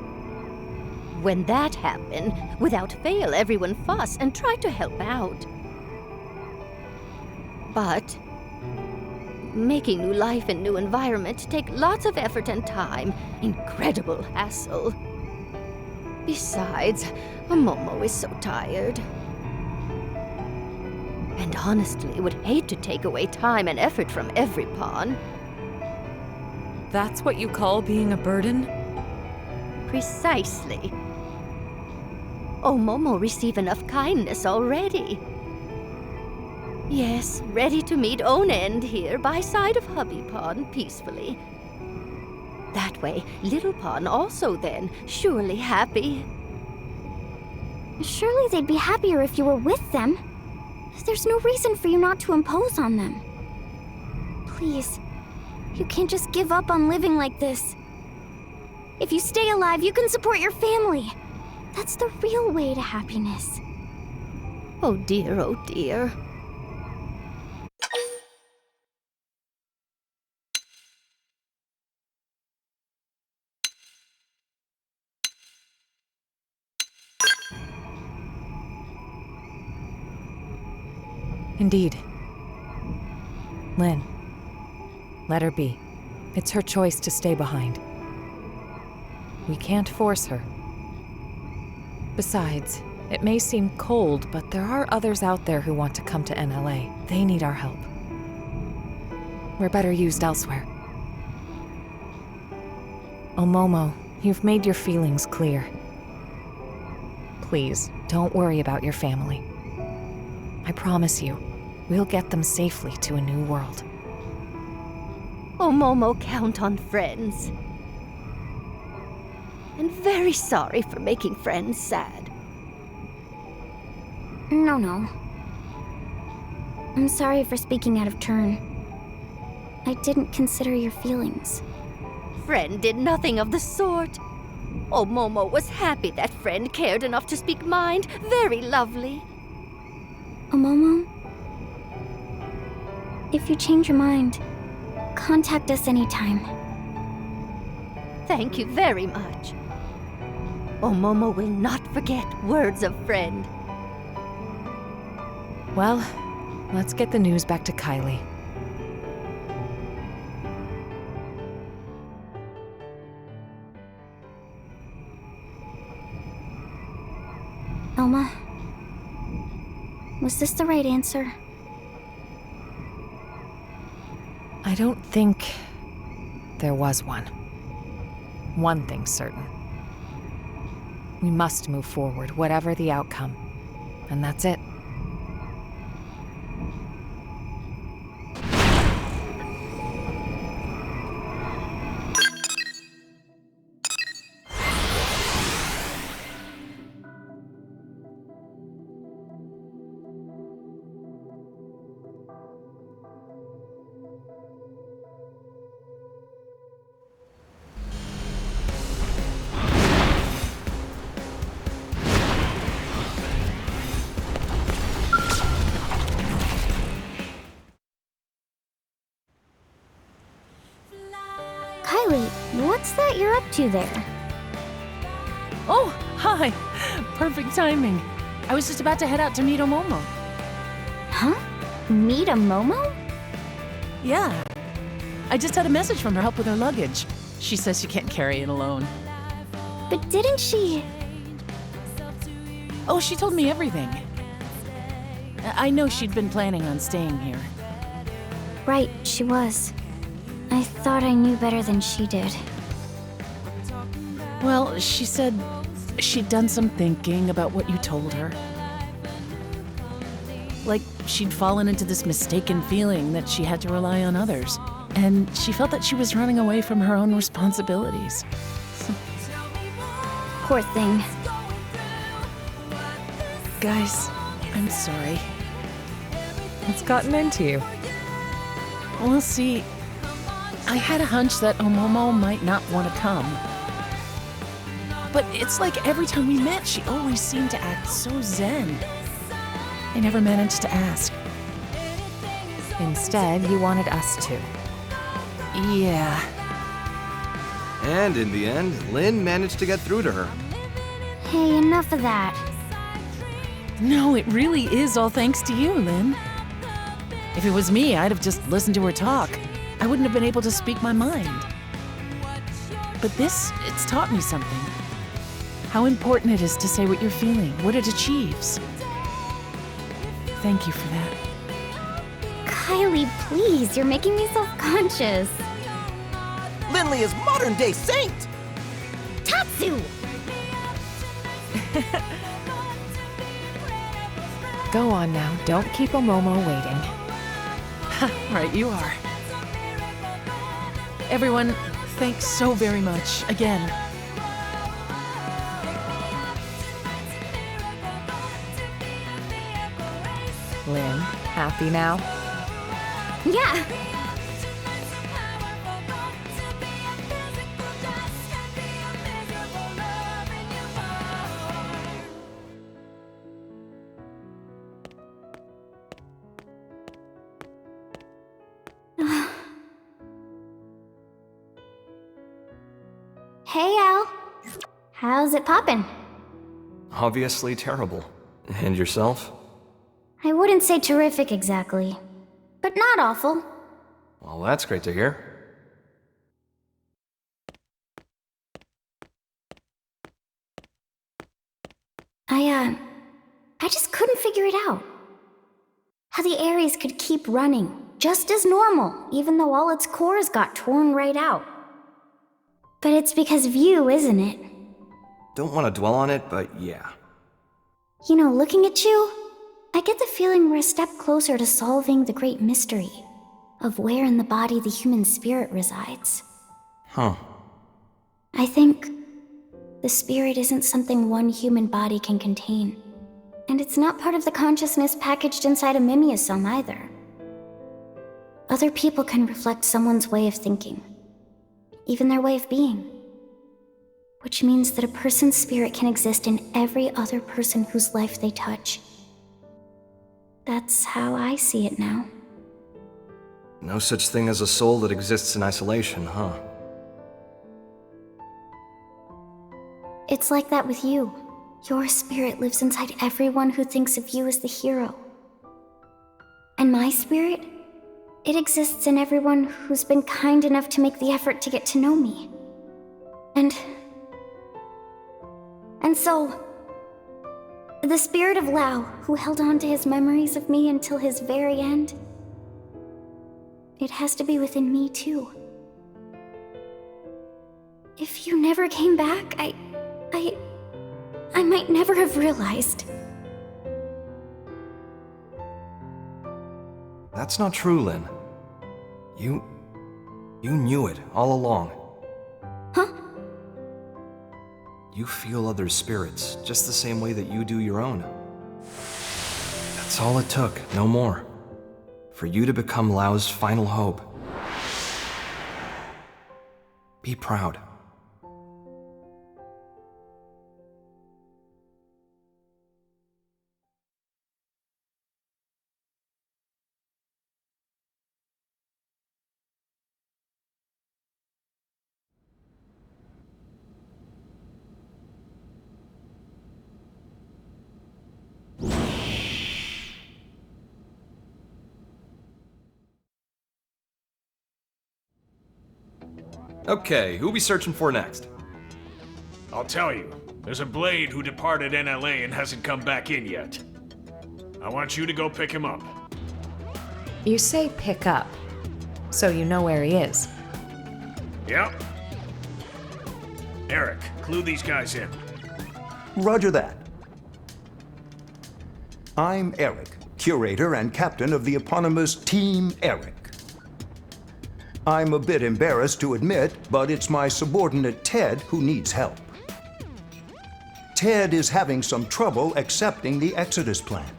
When that happened, without fail everyone fuss and try to help out. But making new life in new environment take lots of effort and time. Incredible hassle. Besides, Omomo is so tired. And honestly would hate to take away time and effort from every pawn. That's what you call being a burden? Precisely. Omomo receive enough kindness already. Yes, ready to meet own end here by side of Hubby Pawn peacefully. That way, Little Pawn also then, surely happy. Surely they'd be happier if you were with them. There's no reason for you not to impose on them. Please, you can't just give up on living like this. If you stay alive, you can support your family. That's the real way to happiness. Oh dear, oh dear. Indeed. Lynn, let her be. It's her choice to stay behind. We can't force her. Besides, it may seem cold, but there are others out there who want to come to NLA. They need our help. We're better used elsewhere. Omomo, you've made your feelings clear. Please, don't worry about your family. I promise you, we'll get them safely to a new world. Omomo count on friends. And very sorry for making friends sad. No. I'm sorry for speaking out of turn. I didn't consider your feelings. Friend did nothing of the sort. Omomo was happy that friend cared enough to speak mind. Very lovely. Omomo? If you change your mind, contact us anytime. Thank you very much. Omomo will not forget words of friend. Well, let's get the news back to Kylie. Elma, was this the right answer? I don't think there was one. One thing's certain. We must move forward, whatever the outcome. And that's it. Kylie, what's that you're up to there? Oh, hi! Perfect timing. I was just about to head out to meet Omomo. Huh? Meet a Momo? Yeah. I just had a message from her help with her luggage. She says she can't carry it alone. But didn't she... Oh, she told me everything. I know she'd been planning on staying here. Right, she was. I thought I knew better than she did. Well, she said she'd done some thinking about what you told her. Like she'd fallen into this mistaken feeling that she had to rely on others. And she felt that she was running away from her own responsibilities. Poor thing. Guys, I'm sorry. What's gotten into you? We'll see. I had a hunch that Omomo might not want to come. But it's like every time we met, she always seemed to act so zen. I never managed to ask. Instead, you wanted us to. Yeah. And in the end, Lynn managed to get through to her. Hey, enough of that. No, it really is all thanks to you, Lynn. If it was me, I'd have just listened to her talk. I wouldn't have been able to speak my mind. But this, it's taught me something. How important it is to say what you're feeling, what it achieves. Thank you for that. Kylie, please, you're making me self-conscious. Lindley is modern-day saint! Tatsu! Go on now, don't keep Omomo waiting. Right, you are. Everyone, thanks so very much, again. Lynn, happy now? Yeah. Hey, Al. How's it poppin'? Obviously terrible. And yourself? I wouldn't say terrific exactly, but not awful. Well, that's great to hear. I just couldn't figure it out. How the Ares could keep running, just as normal, even though all its cores got torn right out. But it's because of you, isn't it? Don't want to dwell on it, but yeah. You know, looking at you, I get the feeling we're a step closer to solving the great mystery of where in the body the human spirit resides. Huh. I think the spirit isn't something one human body can contain. And it's not part of the consciousness packaged inside a mimeosome either. Other people can reflect someone's way of thinking, even their way of being. Which means that a person's spirit can exist in every other person whose life they touch. That's how I see it now. No such thing as a soul that exists in isolation, huh? It's like that with you. Your spirit lives inside everyone who thinks of you as the hero. And my spirit? It exists in everyone who's been kind enough to make the effort to get to know me. And so, the spirit of Lao, who held on to his memories of me until his very end, it has to be within me too. If you never came back, I might never have realized. That's not true, Lynn. You knew it all along. Huh? You feel other spirits, just the same way that you do your own. That's all it took, no more. For you to become Lao's final hope. Be proud. Okay, who we searching for next? I'll tell you. There's a Blade who departed NLA and hasn't come back in yet. I want you to go pick him up. You say pick up, so you know where he is. Yep. Eric, clue these guys in. Roger that. I'm Eric, curator and captain of the eponymous Team Eric. I'm a bit embarrassed to admit, but it's my subordinate Ted who needs help. Ted is having some trouble accepting the Exodus plan.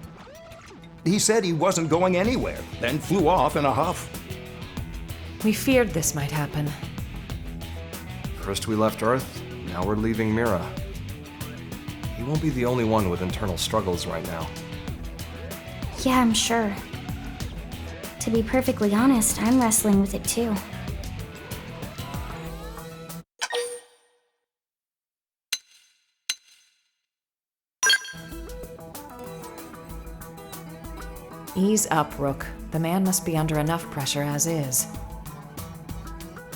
He said he wasn't going anywhere, then flew off in a huff. We feared this might happen. First we left Earth, now we're leaving Mira. He won't be the only one with internal struggles right now. Yeah, I'm sure. To be perfectly honest, I'm wrestling with it too. Ease up, Rook. The man must be under enough pressure as is.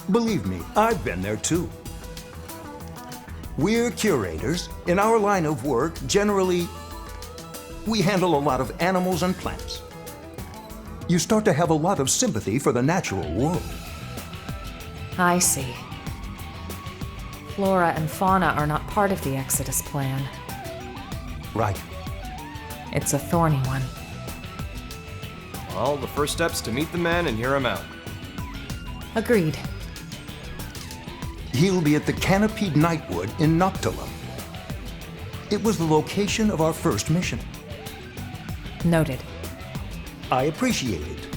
Believe me, I've been there too. We're curators. In our line of work, generally, we handle a lot of animals and plants. You start to have a lot of sympathy for the natural world. I see. Flora and fauna are not part of the Exodus plan. Right. It's a thorny one. Well, the first step's to meet the man and hear him out. Agreed. He'll be at the Canopied Nightwood in Noctilum. It was the location of our first mission. Noted. I appreciate it.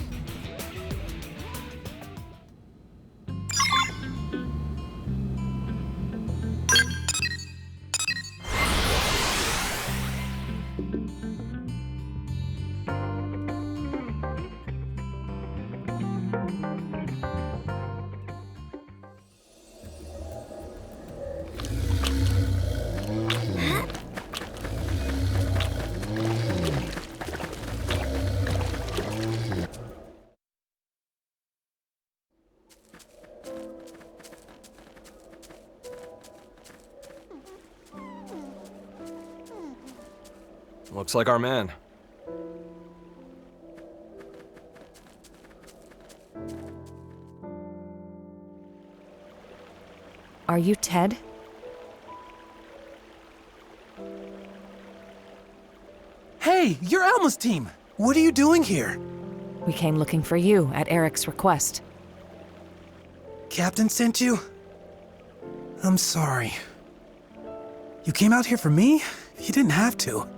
Looks like our man. Are you Ted? Hey, you're Alma's team! What are you doing here? We came looking for you at Eric's request. Captain sent you? I'm sorry. You came out here for me? You didn't have to.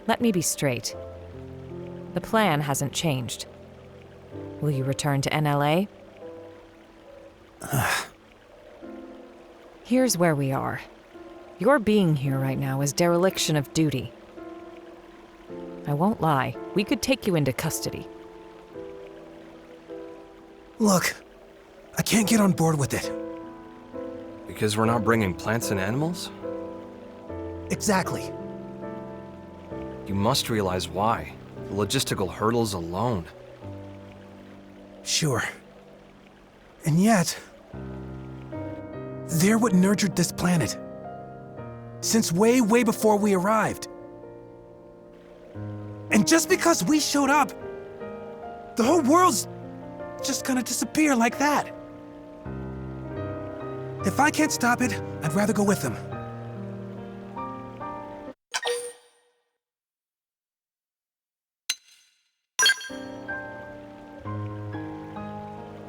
Let me be straight. The plan hasn't changed. Will you return to NLA? Here's where we are. Your being here right now is dereliction of duty. I won't lie, we could take you into custody. Look, I can't get on board with it. Because we're not bringing plants and animals? Exactly. You must realize why. The logistical hurdles alone. Sure. And yet, they're what nurtured this planet. Since way, way before we arrived. And just because we showed up, the whole world's just gonna disappear like that. If I can't stop it, I'd rather go with them.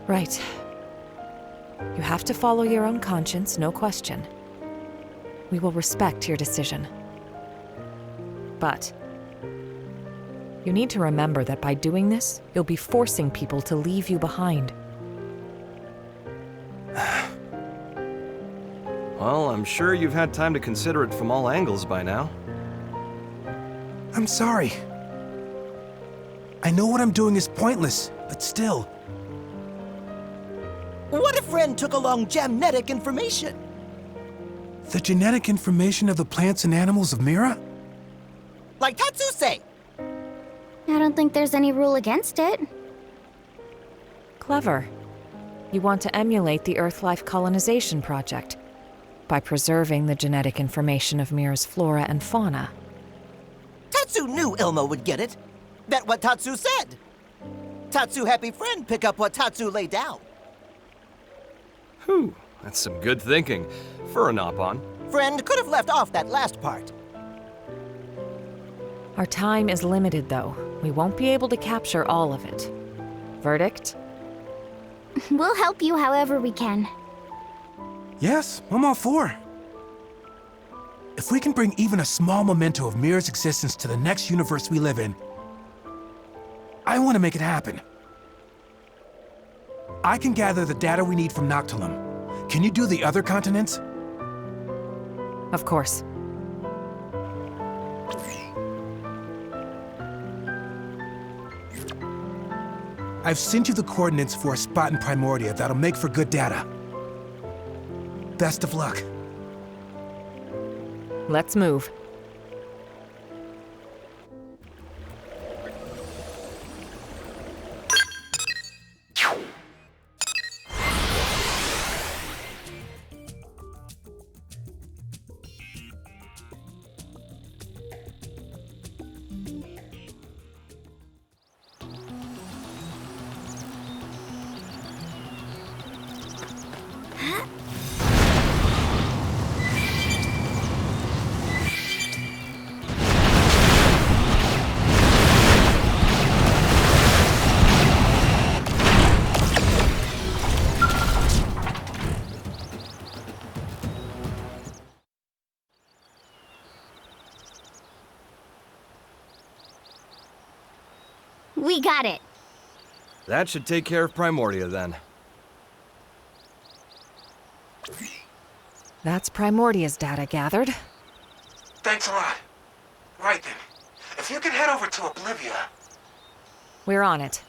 Right. You have to follow your own conscience, no question. We will respect your decision. But you need to remember that by doing this, you'll be forcing people to leave you behind. Well, I'm sure you've had time to consider it from all angles by now. I'm sorry. I know what I'm doing is pointless, but still. What if Ren took along genetic information? The genetic information of the plants and animals of Mira? Like Tatsu say. I don't think there's any rule against it. Clever. You want to emulate the Earth-life colonization project by preserving the genetic information of Mira's flora and fauna. Tatsu knew Ilmo would get it. Bet what Tatsu said. Tatsu happy friend pick up what Tatsu laid down. Whew, that's some good thinking for a Nopon. Friend could have left off that last part. Our time is limited, though. We won't be able to capture all of it. Verdict? We'll help you however we can. Yes, I'm all for. If we can bring even a small memento of Mira's existence to the next universe we live in, I want to make it happen. I can gather the data we need from Noctilum. Can you do the other continents? Of course. I've sent you the coordinates for a spot in Primordia that'll make for good data. Best of luck. Let's move. We got it. That should take care of Primordia, then. That's Primordia's data gathered. Thanks a lot. Right then. If you can head over to Oblivia... We're on it.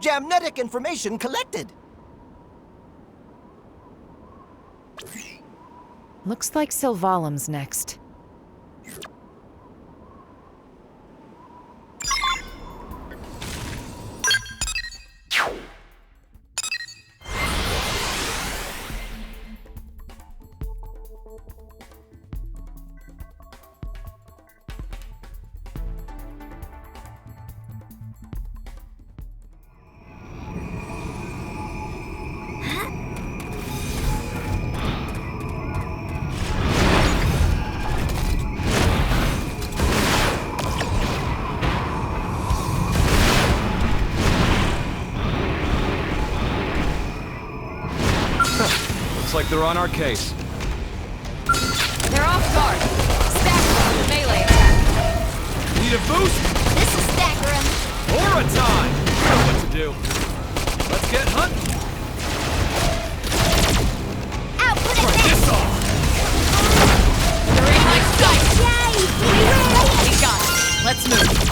Genetic information collected. Looks like Sylvalim's next. Looks like they're on our case. They're off guard. Stack them with a melee attack. Need a boost? This is stagger 'em. Aura time! I know what to do. Let's get hunting. Out, put it Turn this off! They're in my sight. Yay! We got it. Let's move.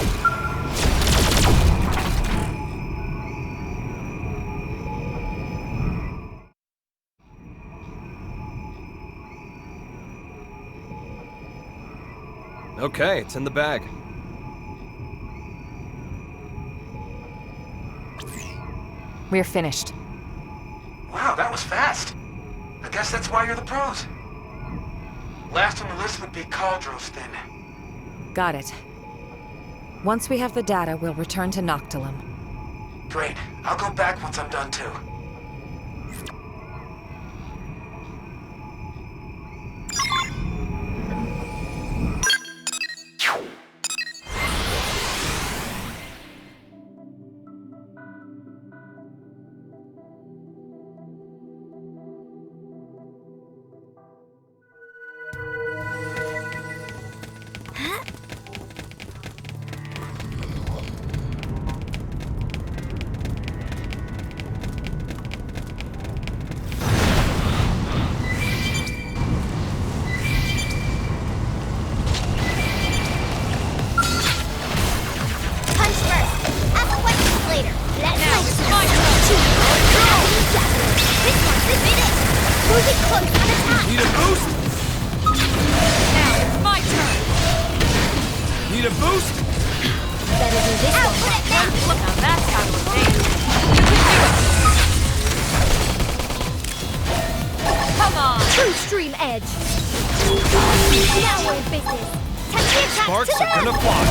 Okay, it's in the bag. We're finished. Wow, that was fast. I guess that's why you're the pros. Last on the list would be Caldros, then. Got it. Once we have the data, we'll return to Noctilum. Great. I'll go back once I'm done, too. Need a boost? Now it's my turn. Need a boost? Better do this one. Now that's how to evade. Come on. True stream edge. Now we're in business. Touch the attack Sparks to are them. gonna fly.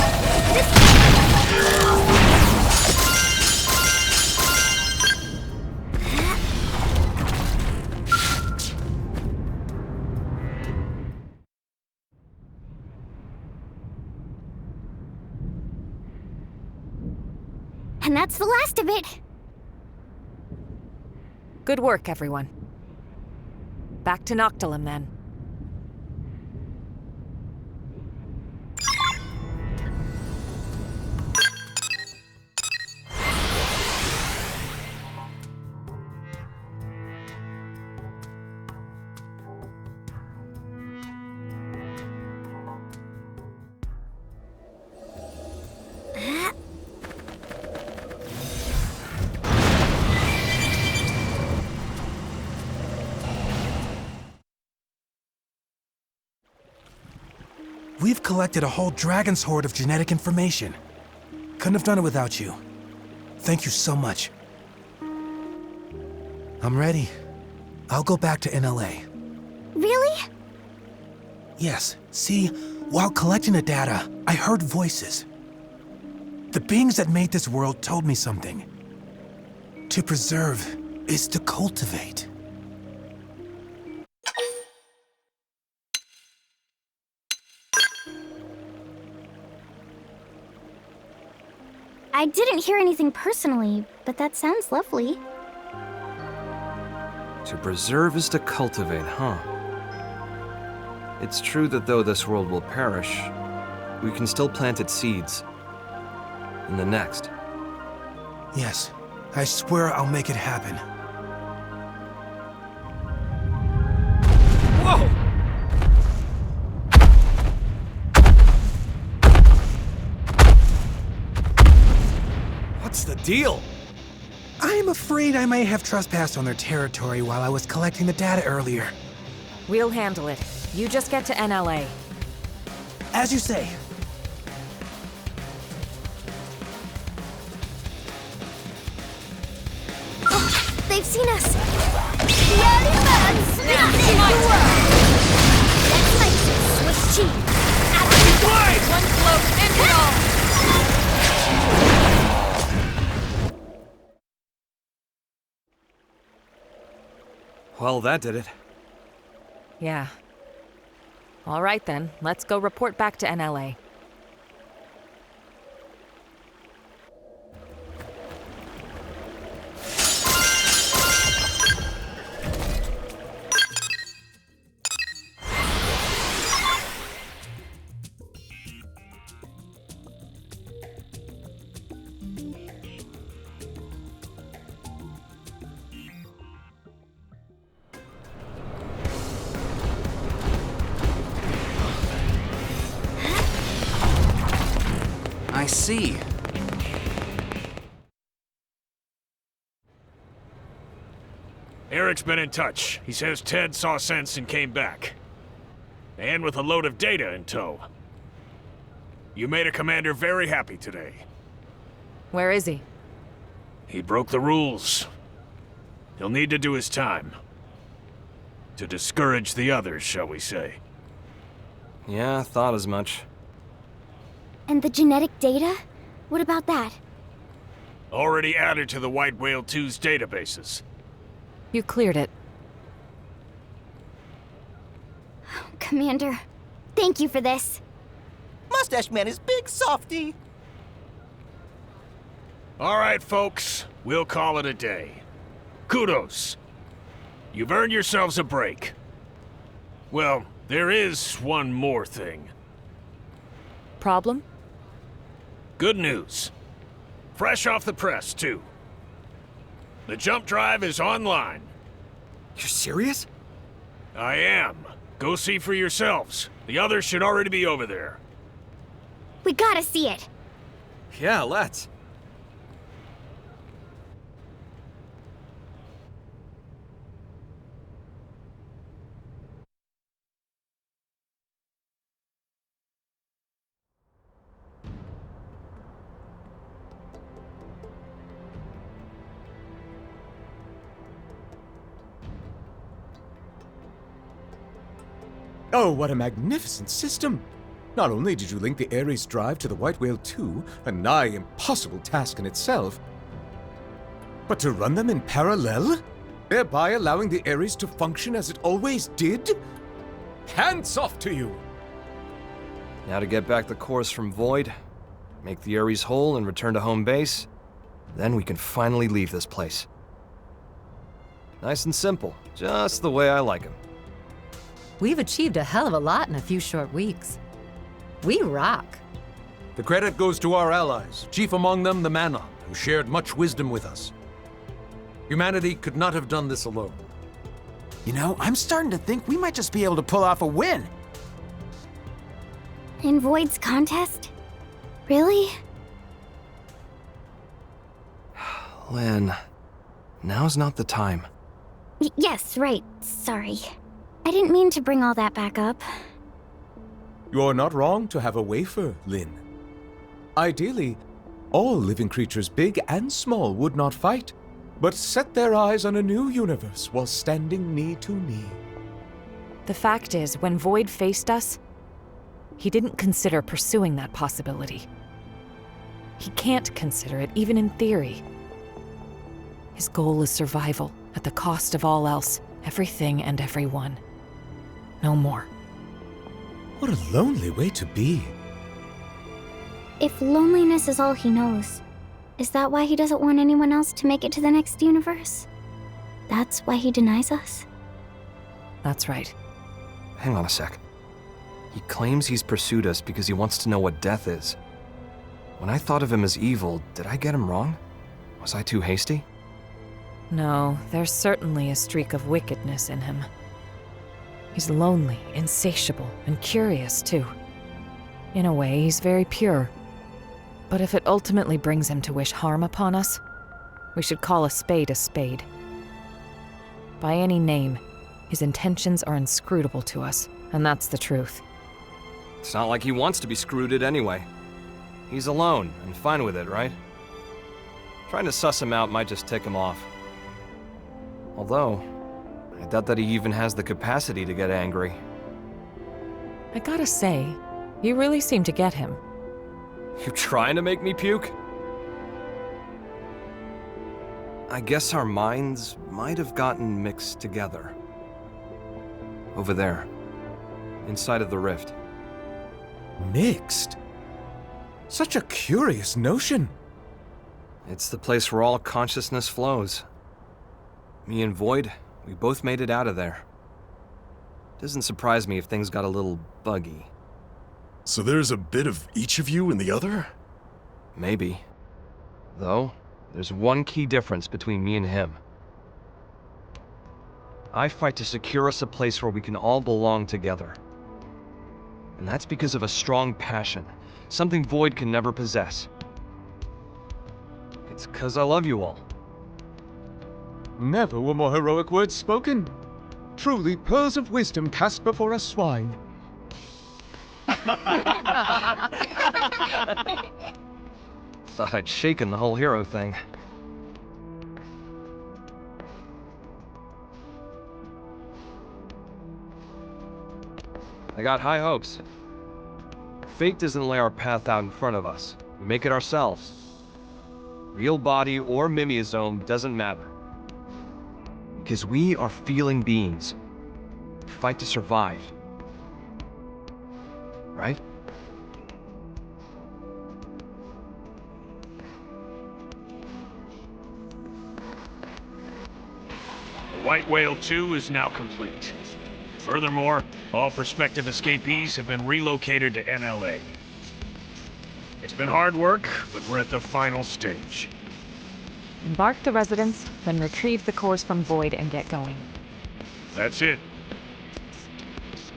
And that's the last of it. Good work, everyone. Back to Noctilum, then. We've collected a whole dragon's hoard of genetic information. Couldn't have done it without you. Thank you so much. I'm ready. I'll go back to NLA. Really? Yes. See, while collecting the data, I heard voices. The beings that made this world told me something. To preserve is to cultivate. I didn't hear anything personally, but that sounds lovely. To preserve is to cultivate, huh? It's true that though this world will perish, we can still plant its seeds. In the next. Yes, I swear I'll make it happen. Whoa! What's the deal? I'm afraid I may have trespassed on their territory while I was collecting the data earlier. We'll handle it. You just get to NLA. As you say. Oh, they've seen us! The early birds split in the world! Let's make some Swiss cheese! Out of the way! One float, end it all! Well, that did it. Yeah. All right, then. Let's go report back to NLA. see. Eric's been in touch. He says Ted saw sense and came back. And with a load of data in tow. You made a commander very happy today. Where is he? He broke the rules. He'll need to do his time. To discourage the others, shall we say. Yeah, thought as much. And the genetic data? What about that? Already added to the White Whale 2's databases. You cleared it. Commander, thank you for this. Mustache Man is big softy. All right, folks. We'll call it a day. Kudos. You've earned yourselves a break. Well, there is one more thing. Problem? Good news. Fresh off the press, too. The jump drive is online. You're serious? I am. Go see for yourselves. The others should already be over there. We gotta see it. Yeah, let's. Oh, what a magnificent system! Not only did you link the Ares drive to the White Whale 2, a nigh impossible task in itself, but to run them in parallel, thereby allowing the Ares to function as it always did? Hands off to you! Now to get back the cores from Void, make the Ares whole and return to home base, then we can finally leave this place. Nice and simple, just the way I like them. We've achieved a hell of a lot in a few short weeks. We rock. The credit goes to our allies, chief among them the Manon, who shared much wisdom with us. Humanity could not have done this alone. You know, I'm starting to think we might just be able to pull off a win. In Void's contest? Really? Lynn, now's not the time. Yes, right. Sorry. I didn't mean to bring all that back up. You're not wrong to have a wafer, Lynn. Ideally, all living creatures, big and small, would not fight, but set their eyes on a new universe while standing knee to knee. The fact is, when Void faced us, he didn't consider pursuing that possibility. He can't consider it, even in theory. His goal is survival, at the cost of all else, everything and everyone. No more. What a lonely way to be. If loneliness is all he knows, is that why he doesn't want anyone else to make it to the next universe? That's why he denies us? That's right. Hang on a sec. He claims he's pursued us because he wants to know what death is. When I thought of him as evil, did I get him wrong? Was I too hasty? No, there's certainly a streak of wickedness in him. He's lonely, insatiable, and curious, too. In a way, he's very pure. But if it ultimately brings him to wish harm upon us, we should call a spade a spade. By any name, his intentions are inscrutable to us, and that's the truth. It's not like he wants to be screwed anyway. He's alone, and fine with it, right? Trying to suss him out might just tick him off. Although, I doubt that he even has the capacity to get angry. I gotta say, you really seem to get him. You trying to make me puke? I guess our minds might have gotten mixed together. Over there, inside of the rift. Mixed? Such a curious notion. It's the place where all consciousness flows. Me and Void, we both made it out of there. Doesn't surprise me if things got a little buggy. So there's a bit of each of you in the other? Maybe. Though, there's one key difference between me and him. I fight to secure us a place where we can all belong together. And that's because of a strong passion, Something Void can never possess. It's 'cause I love you all. Never were more heroic words spoken. Truly pearls of wisdom cast before a swine. Thought I'd shaken the whole hero thing. I got high hopes. Fate doesn't lay our path out in front of us. We make it ourselves. Real body or mimeosome doesn't matter. Because we are feeling beings. We fight to survive. Right? The White Whale 2 is now complete. Furthermore, all prospective escapees have been relocated to NLA. It's been hard work, but we're at the final stage. Embark the residents, then retrieve the cores from Void and get going. That's it.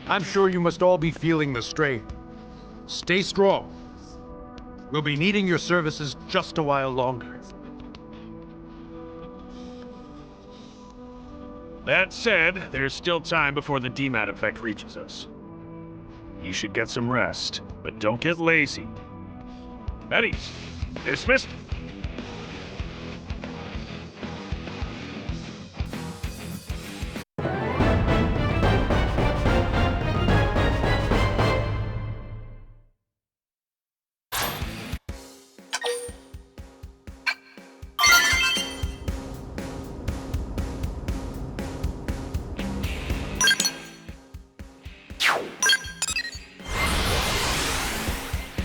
I'm sure you must all be feeling the strain. Stay strong. We'll be needing your services just a while longer. That said, there's still time before the DMAT effect reaches us. You should get some rest, but don't get lazy. Betty, dismissed.